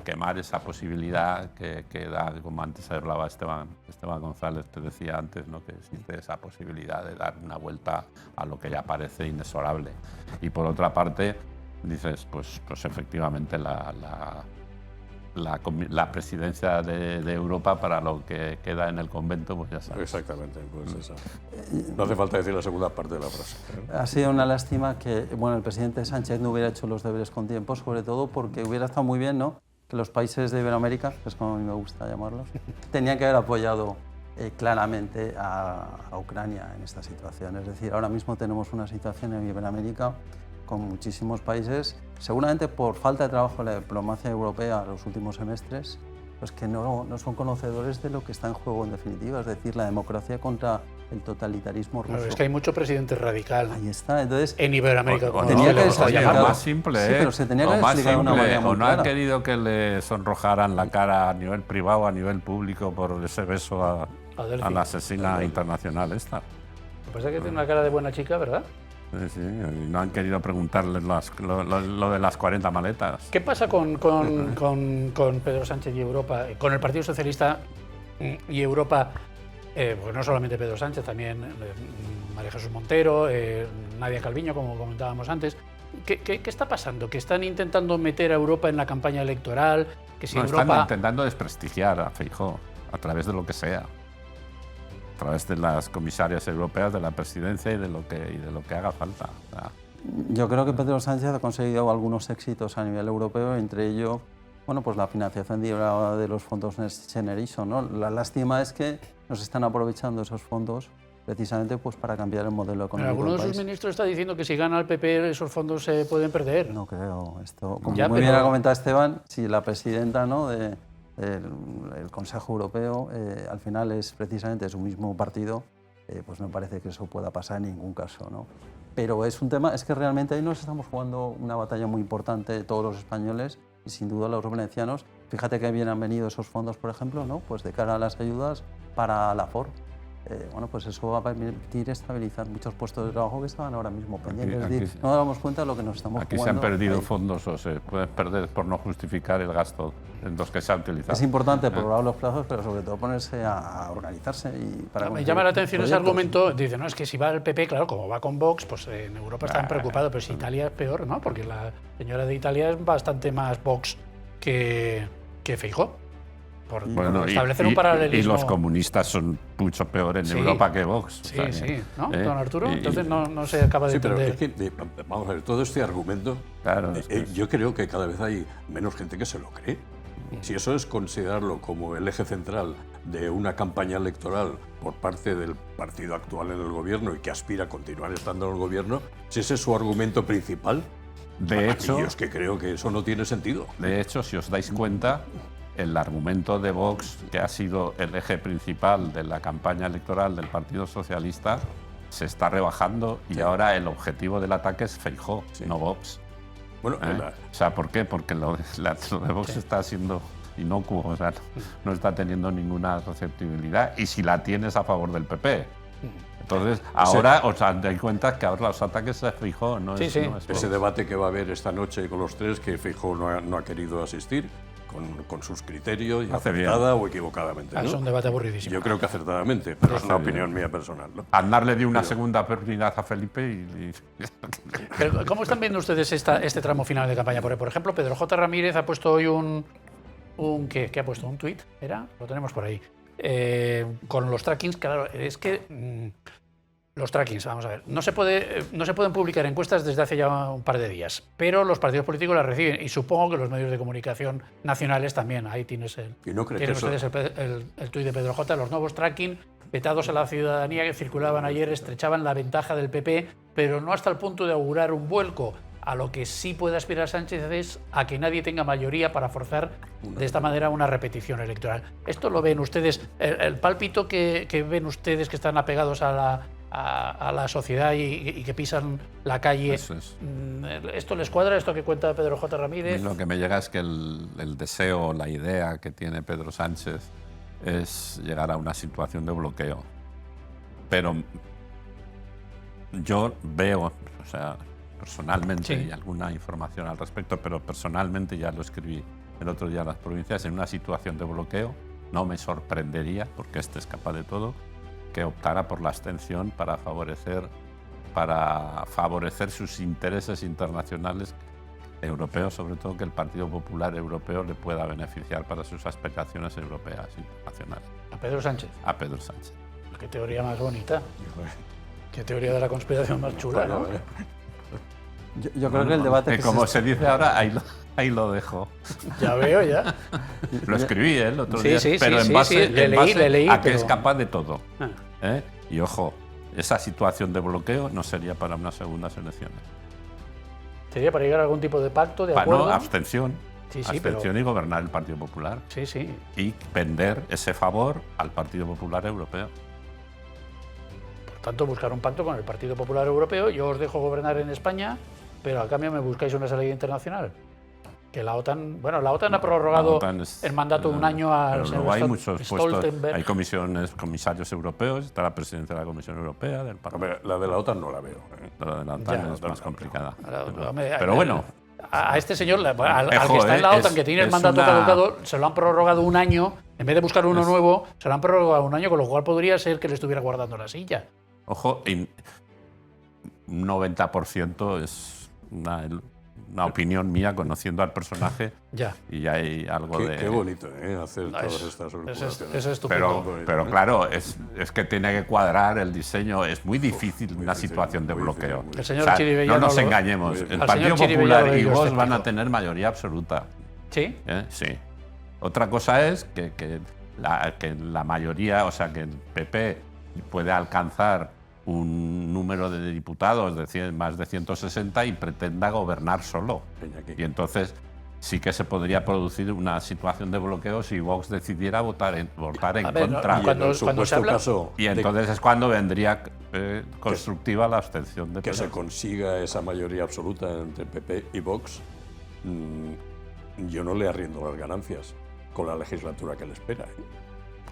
quemar esa posibilidad que da, como antes hablaba Esteban González, te decía antes, ¿no?, que existe esa posibilidad de dar una vuelta a lo que ya parece inexorable. Y por otra parte, dices, pues efectivamente la presidencia de Europa para lo que queda en el convento, pues ya sabes. Exactamente, pues eso. No hace falta decir la segunda parte de la frase. Ha sido una lástima que el presidente Sánchez no hubiera hecho los deberes con tiempo, sobre todo porque hubiera estado muy bien, ¿no?, que los países de Iberoamérica, que es como a mí me gusta llamarlos, tenían que haber apoyado claramente a Ucrania en esta situación. Es decir, ahora mismo tenemos una situación en Iberoamérica con muchísimos países, seguramente por falta de trabajo de la diplomacia europea en los últimos semestres, pues que no son conocedores de lo que está en juego en definitiva, es decir, la democracia contra el totalitarismo ruso. Claro, es que hay mucho presidente radical. Ahí está, entonces... En Iberoamérica. Tenía que explicar más simple, sí, pero se tenía que explicar de una manera muy o no clara. han querido que le sonrojaran la cara a nivel privado, a nivel público, por ese beso a la asesina internacional esta. Lo que pasa es que tiene una cara de buena chica, ¿verdad? Sí, sí, y no han querido preguntarles lo de las 40 maletas. ¿Qué pasa con Pedro Sánchez y Europa, con el Partido Socialista y Europa? Pues no solamente Pedro Sánchez, también María Jesús Montero, Nadia Calviño, como comentábamos antes. ¿Qué está pasando? ¿Que están intentando meter a Europa en la campaña electoral? Que si No, Europa... están intentando desprestigiar a Feijóo a través de lo que sea. A través de las comisarias europeas, de la presidencia y de lo que haga falta. O sea, yo creo que Pedro Sánchez ha conseguido algunos éxitos a nivel europeo, entre ellos, bueno, pues la financiación de los fondos Next Generation, ¿no? La lástima es que nos están aprovechando esos fondos precisamente pues para cambiar el modelo económico. Alguno de del sus país. ministros está diciendo que si gana el PP esos fondos se pueden perder. No creo. Esto, como Ya, muy bien pero- ha comentado Esteban, si la presidenta, ¿no?, del Consejo Europeo al final es precisamente su mismo partido, pues me parece que eso pueda pasar en ningún caso, ¿no? Pero es un tema, es que realmente ahí nos estamos jugando una batalla muy importante todos los españoles y sin duda los valencianos. Fíjate que bien han venido esos fondos, por ejemplo, ¿no?, pues de cara a las ayudas para la FOR. Bueno, pues eso va a permitir estabilizar muchos puestos de trabajo que estaban ahora mismo pendientes. Aquí Es decir, no nos damos cuenta de lo que nos estamos aquí jugando. se han perdido ahí. fondos o se pueden perder por no justificar el gasto en los que se ha utilizado. Es importante probar los plazos, pero sobre todo ponerse a organizarse. Y para Me conseguir llama la atención ese proyectos. argumento. Dice, no, es que si va el PP, claro, como va con Vox, pues en Europa están preocupados, pero si Italia es peor, ¿no? Porque la señora de Italia es bastante más Vox que Feijóo. Por establecer un paralelismo. y los comunistas son mucho peor en Sí. Europa que Vox. Sí, o sea, sí, ¿no, ¿eh? don Arturo? Y- Entonces no se acaba de Sí, pero entender. es que, vamos a ver, todo este argumento, Claro, es que- yo creo que cada vez hay menos gente que se lo cree. Si eso es considerarlo como el eje central de una campaña electoral por parte del partido actual en el gobierno y que aspira a continuar estando en el gobierno, si ese es su argumento principal, De hecho, yo es que creo que eso no tiene sentido. De hecho, si os dais cuenta, el argumento de Vox, que ha sido el eje principal de la campaña electoral del Partido Socialista, se está rebajando y ahora el objetivo del ataque es Feijóo, no Vox. Bueno, ¿Eh? O sea, ¿por qué? Porque lo de Vox está siendo inocuo, o sea, no está teniendo ninguna receptibilidad y si la tienes a favor del PP. Entonces, ahora os dais cuenta que ahora los ataques se Feijóo, no es, Sí, sí. no es ese Vox. debate que va a haber esta noche con los tres, que Feijóo no ha querido asistir, con sus criterios, y Hace bien. acertada o equivocadamente. Es ¿no? un debate aburridísimo. Yo creo que acertadamente, pero es una opinión mía personal, ¿no? Aznar le dio una segunda oportunidad a Felipe y Pero, ¿cómo están viendo ustedes este tramo final de campaña? Porque, por ejemplo, Pedro J. Ramírez ha puesto hoy ¿qué ha puesto? ¿Un tuit? ¿Era? Lo tenemos por ahí. Con los trackings, claro, es que los trackings, vamos a ver, no se pueden publicar encuestas desde hace ya un par de días, pero los partidos políticos las reciben y supongo que los medios de comunicación nacionales también. Ahí tienes ¿Y no cree tienen que eso- ustedes el tuit de Pedro J. Los nuevos tracking vetados a la ciudadanía que circulaban ayer estrechaban la ventaja del PP, pero no hasta el punto de augurar un vuelco. A lo que sí puede aspirar Sánchez es a que nadie tenga mayoría para forzar de esta manera una repetición electoral. ¿Esto lo ven ustedes? ¿El pálpito que ven ustedes que están apegados a la sociedad y que pisan la calle? Eso es. ¿Esto les cuadra, esto que cuenta Pedro J. Ramírez? Lo que me llega es que el deseo, la idea que tiene Pedro Sánchez es llegar a una situación de bloqueo. Pero yo veo, o sea, personalmente, Sí. y alguna información al respecto, pero personalmente ya lo escribí el otro día en las provincias, en una situación de bloqueo, no me sorprendería, porque este es capaz de todo, que optara por la abstención para favorecer sus intereses internacionales europeos, sobre todo que el Partido Popular Europeo le pueda beneficiar para sus aspiraciones europeas internacionales. A Pedro Sánchez. A Pedro Sánchez. Qué teoría más bonita. Qué teoría de la conspiración más chula, ¿no? Yo creo que el debate Que que como se se dice ahora, ahí lo dejo. Ya veo, ya. Lo escribí el otro Sí, día, sí, pero sí, en base, sí, le en leí, base le leí, a que pero- es capaz de todo. Ah. ¿Eh? Y ojo, esa situación de bloqueo no sería para unas segundas elecciones. ¿Sería para llegar a algún tipo de pacto, de Para acuerdo? no, abstención. Sí, sí, abstención pero- y gobernar el Partido Popular. Sí, sí. Y vender ese favor al Partido Popular Europeo. Por tanto, buscar un pacto con el Partido Popular Europeo. Yo os dejo gobernar en España, pero a cambio me buscáis una salida internacional. que la OTAN, bueno, la OTAN ha prorrogado el mandato un año al pero señor luego hay muchos puestos, Stoltenberg. hay comisarios europeos, está la presidenta de la Comisión Europea, del Parlamento. Hombre, la de la OTAN no la veo. La de la OTAN Ya. es más complicada. Hombre, Pero bueno, a este señor, al Ejo, que está en la OTAN, es- que tiene el es mandato una- caducado, se lo han prorrogado un año. En vez de buscar uno nuevo, se lo han prorrogado un año, con lo cual podría ser que le estuviera guardando la silla. ojo, un 90% es una opinión mía conociendo al personaje Ya. y hay algo de... Qué bonito, hacer todas Es- estas Eso especulaciones. es estupendo. Pero claro, es que tiene que cuadrar el diseño. Es muy difícil muy una difícil, situación de muy difícil, bloqueo. muy difícil. El señor Chiribella no nos no lo- engañemos. Muy El bien. Al Partido señor Chiribella Popular lo y veo Vox escéptico. van a tener mayoría absoluta. ¿Sí? Sí. Otra cosa es que la mayoría, o sea, que el PP puede alcanzar un número de diputados de más de 160 y pretenda gobernar solo. Y entonces sí que se podría producir una situación de bloqueo si Vox decidiera votar en A ver, contra. Y Cuando- en el cuando se supuesto habla- caso Y de entonces es cuando vendría constructiva la abstención de que se Pedro. consiga esa mayoría absoluta entre PP y Vox, yo no le arriendo las ganancias con la legislatura que le espera.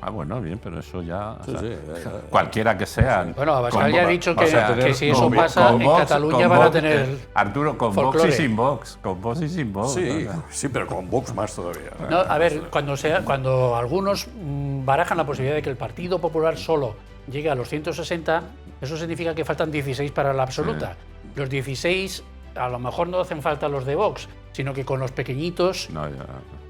Ah, bueno, bien, pero eso ya... Sí, o sea, sí, ya. cualquiera que sea. Bueno, Abascal ya ha dicho vas que, a tener que si eso con- pasa, con en Vox- Cataluña con van a Vox, tener... Arturo, con Vox folclore. y sin Vox. Con Vox y sin Vox. Sí, ¿no? sí, pero con Vox más todavía. No, a ver, cuando algunos barajan la posibilidad de que el Partido Popular solo llegue a los 160, eso significa que faltan 16 para la absoluta. Los 16 a lo mejor no hacen falta los de Vox, sino que con los pequeñitos... No, ya.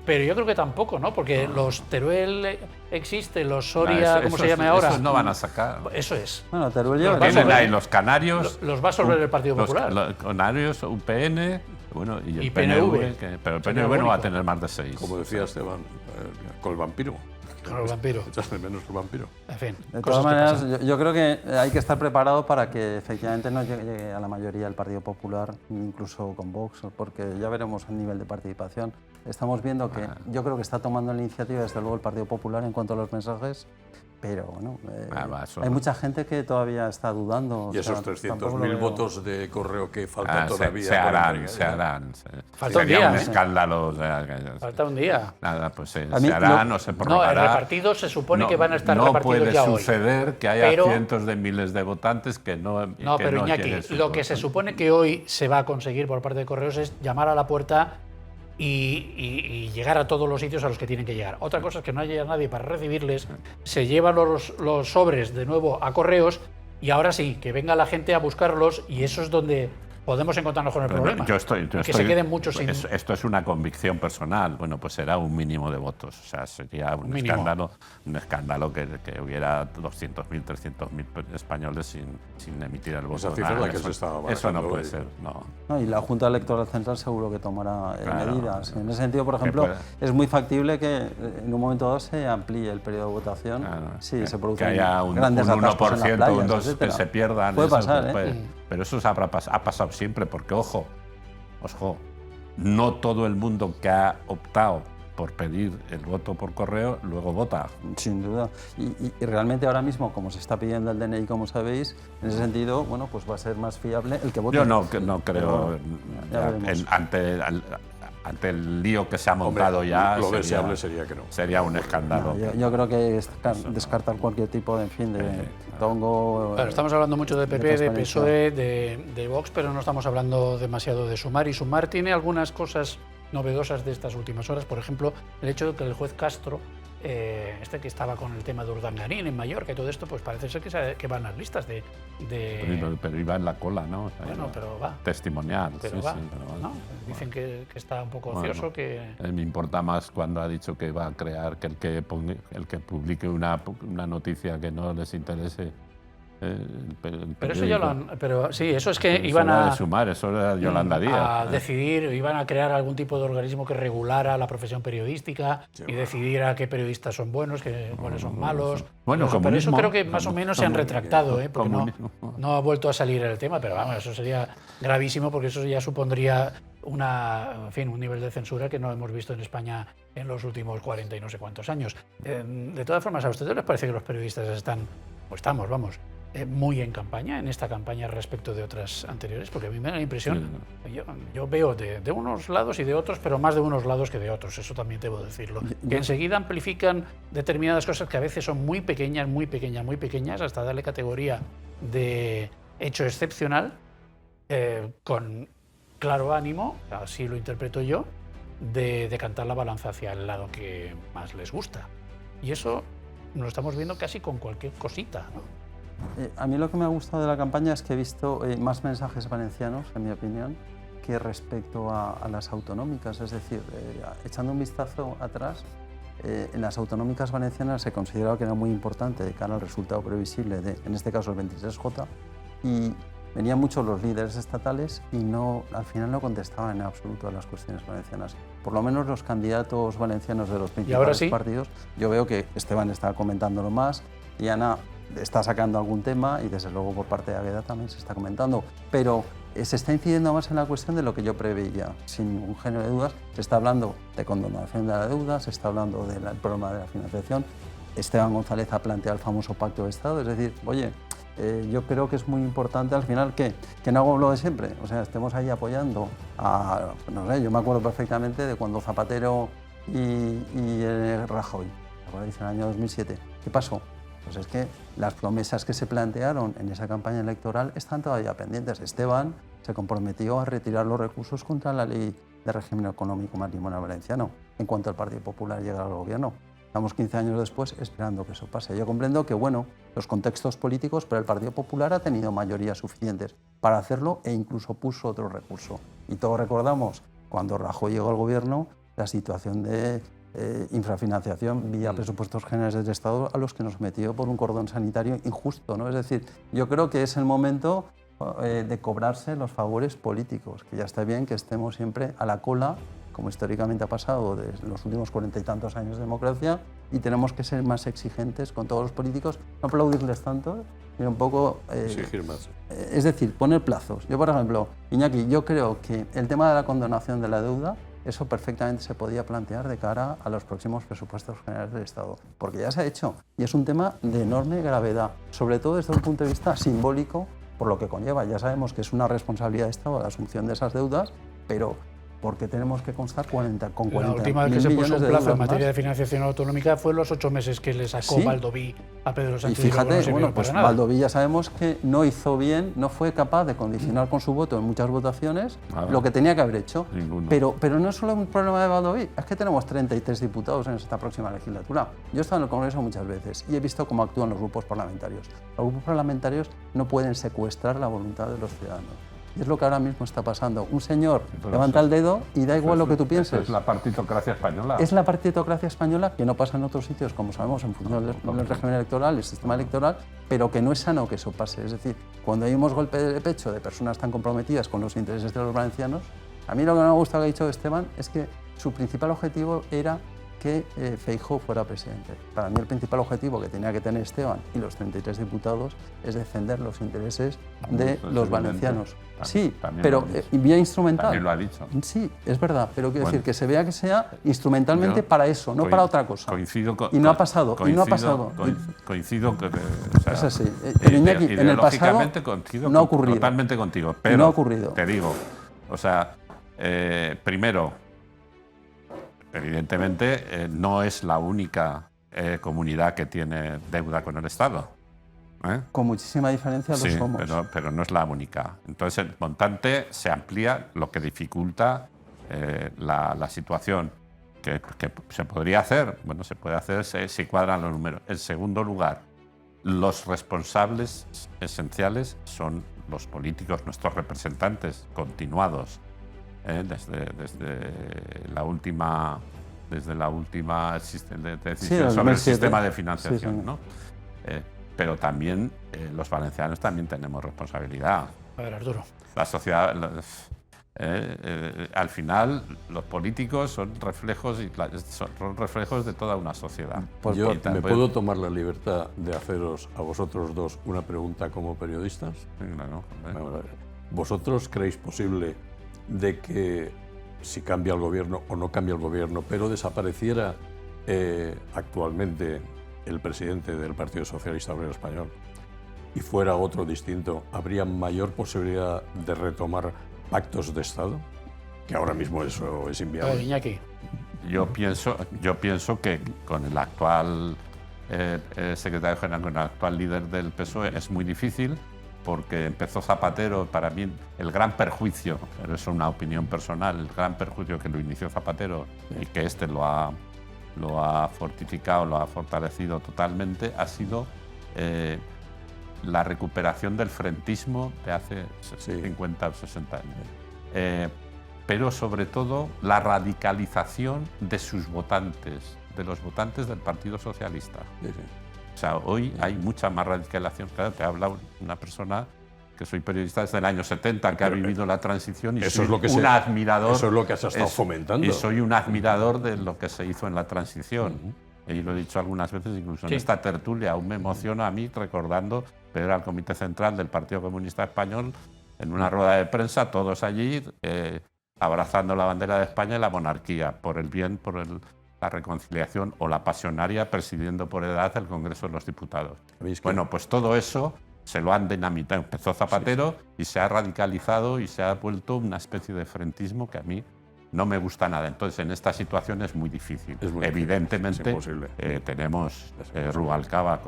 Pero yo creo que tampoco, ¿no? Porque los Teruel existe, los No, Soria, eso- ¿cómo se esos- llame ahora? esos no van a sacar. Eso es. Bueno, Teruel Los lleva... va a Tienen resolver- ahí los canarios. Los va a resolver el Partido los- Popular. Los canarios, UPN, bueno, y el Y PNV. PNV. Pero el Sería PNV no va a único. tener más de 6. Como decía Esteban, con el vampiro. Con el vampiro. Echas de menos el vampiro. En fin. De cosas todas que maneras, pasan. yo creo que hay que estar preparado para que efectivamente no llegue a la mayoría el Partido Popular, incluso con Vox, porque ya veremos el nivel de participación. Estamos viendo que yo creo que está tomando la iniciativa, desde luego, el Partido Popular en cuanto a los mensajes, pero bueno, eso hay no. mucha gente que todavía está dudando. Y o sea, esos tampoco lo 300.000 veo. votos de correo que faltan todavía. Se por harán, entregar, se ya. harán. Falta un Sería día, un ¿eh? escándalo. O sea, que- Falta un día. Nada, pues A mí se harán lo- o se No, el prorrogará. repartido se supone que van a estar no repartidos puede ya hoy. suceder que haya Pero- cientos de miles de votantes que no. No, que pero no Iñaki, lleguen sus lo que votos. se supone que hoy se va a conseguir por parte de Correos es llamar a la puerta y llegar a todos los sitios a los que tienen que llegar. Otra cosa es que no haya nadie para recibirles, se llevan los sobres de nuevo a Correos y ahora sí, que venga la gente a buscarlos y eso es donde podemos encontrarnos con el Pero problema. yo estoy- que se queden muchos sin... Esto es una convicción personal. Bueno, pues será un mínimo de votos. O sea, sería un mínimo. escándalo que hubiera 200.000, 300.000 españoles sin emitir el voto. Esa cifra es la que eso, se estaba eso no barajando puede hoy. ser. No. No, y la Junta Electoral Central seguro que tomará Claro, medidas. claro. En ese sentido, por Que ejemplo, pueda- es muy factible que en un momento dado se amplíe el periodo de votación. Claro, Sí, que- se que producen haya un grandes 1%, atascos en las un playas, 2% que etcétera. se pierdan. Puede eso, pasar, pues, ¿eh? Pero eso ha pasado siempre, porque ojo, no todo el mundo que ha optado por pedir el voto por correo luego vota. Sin duda. Y realmente ahora mismo, como se está pidiendo el DNI, como sabéis, en ese sentido, bueno, pues va a ser más fiable el que vote. Yo no creo, ya veremos. ante el lío que se ha Hombre, montado ya, lo deseable sería que no. sería un escándalo. No, yo creo que es descartar cualquier tipo de, en fin, de tongo. Claro, estamos hablando mucho de PP, de transparencia. PSOE, de Vox, pero no estamos hablando demasiado de Sumar. Y Sumar tiene algunas cosas novedosas de estas últimas horas. Por ejemplo, el hecho de que el juez Castro, que estaba con el tema de Urdangarín en Mallorca y todo esto, pues parece ser que van las listas de Pero iba en la cola, ¿no? O sea, bueno, iba pero va. testimonial. Pero sí, va, sí, pero bueno. ¿no? Dicen que está un poco Bueno. ocioso, que... Me importa más cuando ha dicho que va a crear que el que publique una noticia que no les interese. Pero eso ya lo han... Pero sí, eso es que Eso iban era a... de Sumar, eso era Yolanda Díaz. a decidir, iban a crear algún tipo de organismo que regulara la profesión periodística y decidiera qué periodistas son buenos, cuáles son malos. Bueno, Pero eso comunismo. creo que más o menos se han retractado, porque Comunismo. no ha vuelto a salir el tema, pero vamos, eso sería gravísimo porque eso ya supondría un nivel de censura que no hemos visto en España en los últimos 40 y no sé cuántos años. De todas formas, ¿a ustedes les parece que los periodistas están, o estamos, vamos, muy en campaña, en esta campaña respecto de otras anteriores, porque a mí me da la impresión, yo veo de unos lados y de otros, pero más de unos lados que de otros, eso también debo decirlo, que enseguida amplifican determinadas cosas que a veces son muy pequeñas, hasta darle categoría de hecho excepcional, con claro ánimo, así lo interpreto yo, de decantar la balanza hacia el lado que más les gusta. Y eso lo estamos viendo casi con cualquier cosita, ¿no? A mí lo que me ha gustado de la campaña es que he visto más mensajes valencianos, en mi opinión, que respecto a las autonómicas. Es decir, echando un vistazo atrás, en las autonómicas valencianas se consideraba que era muy importante de cara al resultado previsible de, en este caso, el 23J, y venían muchos los líderes estatales y al final no contestaban en absoluto a las cuestiones valencianas. Por lo menos los candidatos valencianos de los principales partidos, yo veo que Esteban está comentándolo más, y Ana está sacando algún tema y desde luego por parte de Águeda también se está comentando, pero se está incidiendo más en la cuestión de lo que yo preveía, sin ningún género de dudas. Se está hablando de condonación de la deuda, se está hablando del problema de la financiación. Esteban González ha planteado el famoso pacto de Estado, es decir, oye, yo creo que es muy importante al final que no hago lo de siempre, o sea, estemos ahí apoyando a, no sé, yo me acuerdo perfectamente de cuando Zapatero y Rajoy, en el año 2007, ¿qué pasó? Pues es que las promesas que se plantearon en esa campaña electoral están todavía pendientes. Esteban se comprometió a retirar los recursos contra la ley de régimen económico matrimonial valenciano en cuanto el Partido Popular llegara al gobierno. Estamos 15 años después esperando que eso pase. Yo comprendo que, bueno, los contextos políticos, pero el Partido Popular ha tenido mayorías suficientes para hacerlo e incluso puso otro recurso. Y todos recordamos, cuando Rajoy llegó al gobierno, la situación de infrafinanciación vía presupuestos generales del Estado a los que nos metió por un cordón sanitario injusto, ¿no? Es decir, yo creo que es el momento de cobrarse los favores políticos, que ya está bien que estemos siempre a la cola, como históricamente ha pasado desde los últimos 40 y tantos años de democracia, y tenemos que ser más exigentes con todos los políticos, no aplaudirles tanto, sino un poco... exigir más. Es decir, poner plazos. Yo, por ejemplo, Iñaki, yo creo que el tema de la condonación de la deuda, eso perfectamente se podía plantear de cara a los próximos presupuestos generales del Estado, porque ya se ha hecho y es un tema de enorme gravedad, sobre todo desde un punto de vista simbólico, por lo que conlleva. Ya sabemos que es una responsabilidad de Estado la asunción de esas deudas, pero porque tenemos que constar con 40 La última vez que se puso un plazo en materia de financiación autonómica fue los 8 meses que le sacó Baldoví a Pedro Sánchez. Y fíjate, bueno, pues Baldoví ya sabemos que no hizo bien, no fue capaz de condicionar con su voto en muchas votaciones lo que tenía que haber hecho. Pero no es solo un problema de Baldoví, es que tenemos 33 diputados en esta próxima legislatura. Yo he estado en el Congreso muchas veces y he visto cómo actúan los grupos parlamentarios. Los grupos parlamentarios no pueden secuestrar la voluntad de los ciudadanos. Y es lo que ahora mismo está pasando. Un señor levanta el dedo y da igual lo que tú pienses. Es la partitocracia española. Es la partitocracia española que no pasa en otros sitios, como sabemos, en función del régimen electoral, el sistema electoral, pero que no es sano que eso pase. Es decir, cuando hay unos golpes de pecho de personas tan comprometidas con los intereses de los valencianos, a mí lo que no me gusta que ha dicho Esteban es que su principal objetivo era que Feijóo fuera presidente. Para mí el principal objetivo que tenía que tener Esteban y los 33 diputados es defender los intereses de los valencianos. Sí, pero vía instrumental. También lo ha dicho. Sí, es verdad, pero quiero decir que se vea que sea instrumentalmente para eso, no para otra cosa. Coincido con... Y no ha pasado, y no ha pasado. Coincido que... Es así. Pero Iñaki, en el pasado no ha ocurrido. Totalmente contigo, pero no ha ocurrido. Te digo, o sea, primero, evidentemente, no es la única comunidad que tiene deuda con el Estado. Con muchísima diferencia lo somos. Pero no es la única. Entonces el montante se amplía, lo que dificulta la situación. Que se podría hacer, bueno, se puede hacer si cuadran los números. En segundo lugar, los responsables esenciales son los políticos, nuestros representantes continuados, desde la última decisión sobre el sistema de financiación, ¿no? Pero también los valencianos también tenemos responsabilidad. A ver, Arturo. La sociedad, al final, los políticos son reflejos de toda una sociedad. Pues yo me puedo tomar la libertad de haceros a vosotros dos una pregunta como periodistas. No, ¿Vosotros creéis posible de que si cambia el gobierno o no cambia el gobierno, pero desapareciera actualmente el presidente del Partido Socialista Obrero Español, y fuera otro distinto, ¿habría mayor posibilidad de retomar pactos de Estado? Que ahora mismo eso es inviable. Iñaki. Yo pienso que con el actual secretario general, con el actual líder del PSOE, es muy difícil, porque empezó Zapatero. Para mí, el gran perjuicio, pero es una opinión personal, el gran perjuicio que lo inició Zapatero y que este lo ha fortificado, lo ha fortalecido totalmente, ha sido la recuperación del frentismo de hace 50 o 60 años. Pero sobre todo la radicalización de sus votantes, de los votantes del Partido Socialista. O sea, hoy hay mucha más radicalización. Claro, te habla una persona que soy periodista desde el año 70, que ha vivido la transición y soy un admirador. Eso es lo que has estado fomentando. Y soy un admirador de lo que se hizo en la transición. Y lo he dicho algunas veces, incluso en esta tertulia. Aún me emociona a mí recordando ver al Comité Central del Partido Comunista Español en una rueda de prensa, todos allí abrazando la bandera de España y la monarquía, por el bien, la reconciliación, o la pasionaria presidiendo por edad el Congreso de los Diputados. Bueno, pues todo eso se lo han dinamitado. Empezó Zapatero y se ha radicalizado y se ha vuelto una especie de frentismo que a mí no me gusta nada. Entonces, en esta situación es muy difícil. Evidentemente, tenemos Rubalcaba,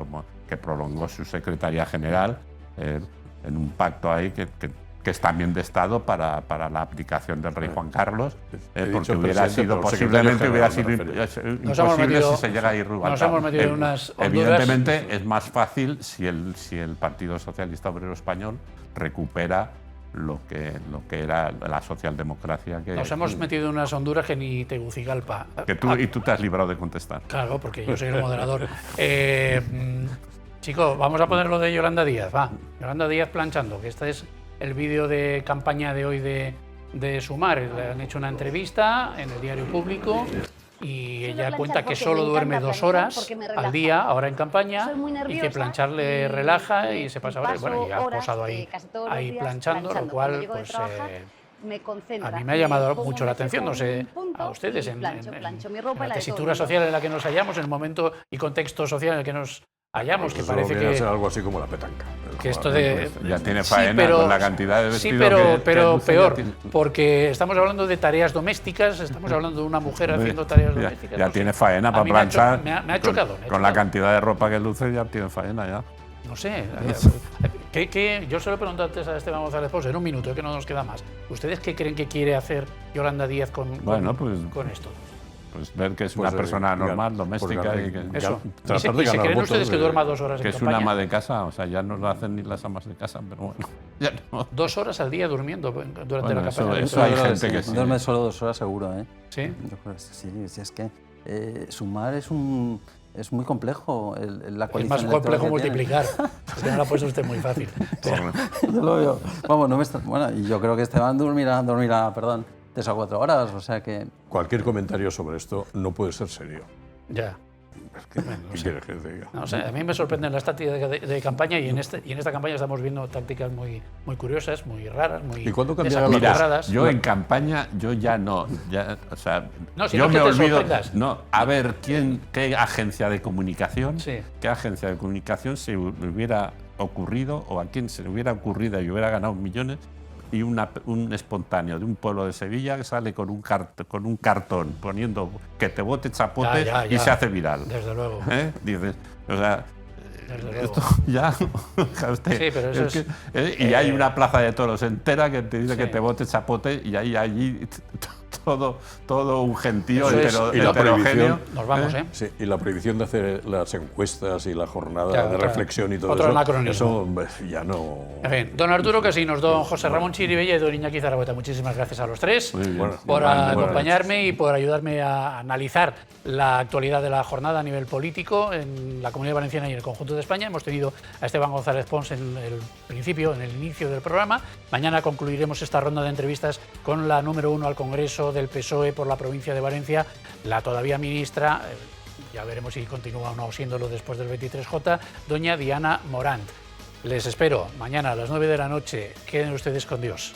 que prolongó su secretaría general en un pacto ahí que es también de Estado para la aplicación del rey Juan Carlos, porque hubiera sido posiblemente imposible si se llega a ir Rubalcaba. Nos hemos metido en unas honduras. Evidentemente es más fácil si el Partido Socialista Obrero Español recupera lo que era la socialdemocracia. Nos hemos metido en unas honduras que ni Tegucigalpa. Y tú te has librado de contestar. Claro, porque yo soy el moderador. Chicos, vamos a poner lo de Yolanda Díaz. Va, Yolanda Díaz planchando, que este es el vídeo de campaña de hoy de Sumar. Le han hecho una entrevista en el Diario Público y ella cuenta que solo duerme 2 horas al día, ahora en campaña, y que planchar le relaja y se pasa horas. Bueno, y ha posado ahí planchando, lo cual pues a mí me ha llamado mucho la atención. No sé, a ustedes, en la tesitura social en la que nos hallamos, en el momento y contexto social en el que nos hallamos, que parece que ser algo así como la petanca. Que esto de ya tiene faena, con la cantidad de vestido pero peor, porque estamos hablando de tareas domésticas, estamos hablando de una mujer haciendo tareas domésticas. Ya tiene faena para planchar. Me ha chocado. Con la cantidad de ropa que luce ya tiene faena ya. No sé, yo se lo he preguntado antes a Esteban González Pons, en un minuto, que no nos queda más. ¿Ustedes qué creen que quiere hacer Yolanda Díaz con esto? Pues ver que es una persona normal, doméstica. Y se creen ustedes que duerma 2 horas en campaña. Que es una ama de casa, o sea, ya no lo hacen ni las amas de casa, pero bueno. Ya no. 2 horas al día durmiendo durante la campaña. Eso hay gente que sí. Duerme solo 2 horas seguro, ¿eh? ¿Sí? Yo creo que sí, es que Sumar es muy complejo. La coalición es más complejo multiplicar. Se me lo ha puesto usted muy fácil. Yo lo veo. Vamos, bueno, y yo creo que Esteban dormirá 3 o 4 horas, o sea que... Cualquier comentario sobre esto no puede ser serio. Ya. ¿Qué quieres que te diga? No, o sea, a mí me sorprenden las tácticas de campaña y en esta campaña estamos viendo tácticas muy curiosas, muy raras, muy desacuerdas. Yo en campaña, yo ya no. O sea, no, si yo no me te olvido. sorprendas. No, a ver, qué agencia de comunicación, sí. qué agencia de comunicación se me hubiera ocurrido, o a quién se le hubiera ocurrido y hubiera ganado millones, y un espontáneo de un pueblo de Sevilla que sale con un cartón poniendo que te vote Chapote y se hace viral. Desde luego. Dices, o sea, esto ya... sí, pero eso y hay una plaza de toros entera que te dice que te vote Chapote y hay allí todo un gentío heterogéneo. Nos vamos, Sí, y la prohibición de hacer las encuestas y la jornada de reflexión y todo otro anacronismo. Eso ya no... En fin, don Arturo Casinos, don José Ramón Chiribella y don Iñaki Zaragoza, muchísimas gracias a los tres por acompañarme y por ayudarme a analizar la actualidad de la jornada a nivel político en la Comunidad Valenciana y en el conjunto de España. Hemos tenido a Esteban González Pons en el inicio del programa. Mañana concluiremos esta ronda de entrevistas con la número 1 al Congreso del PSOE por la provincia de Valencia, la todavía ministra, ya veremos si continúa o no siéndolo después del 23J, doña Diana Morant. Les espero mañana a las 9 de la noche. Queden ustedes con Dios.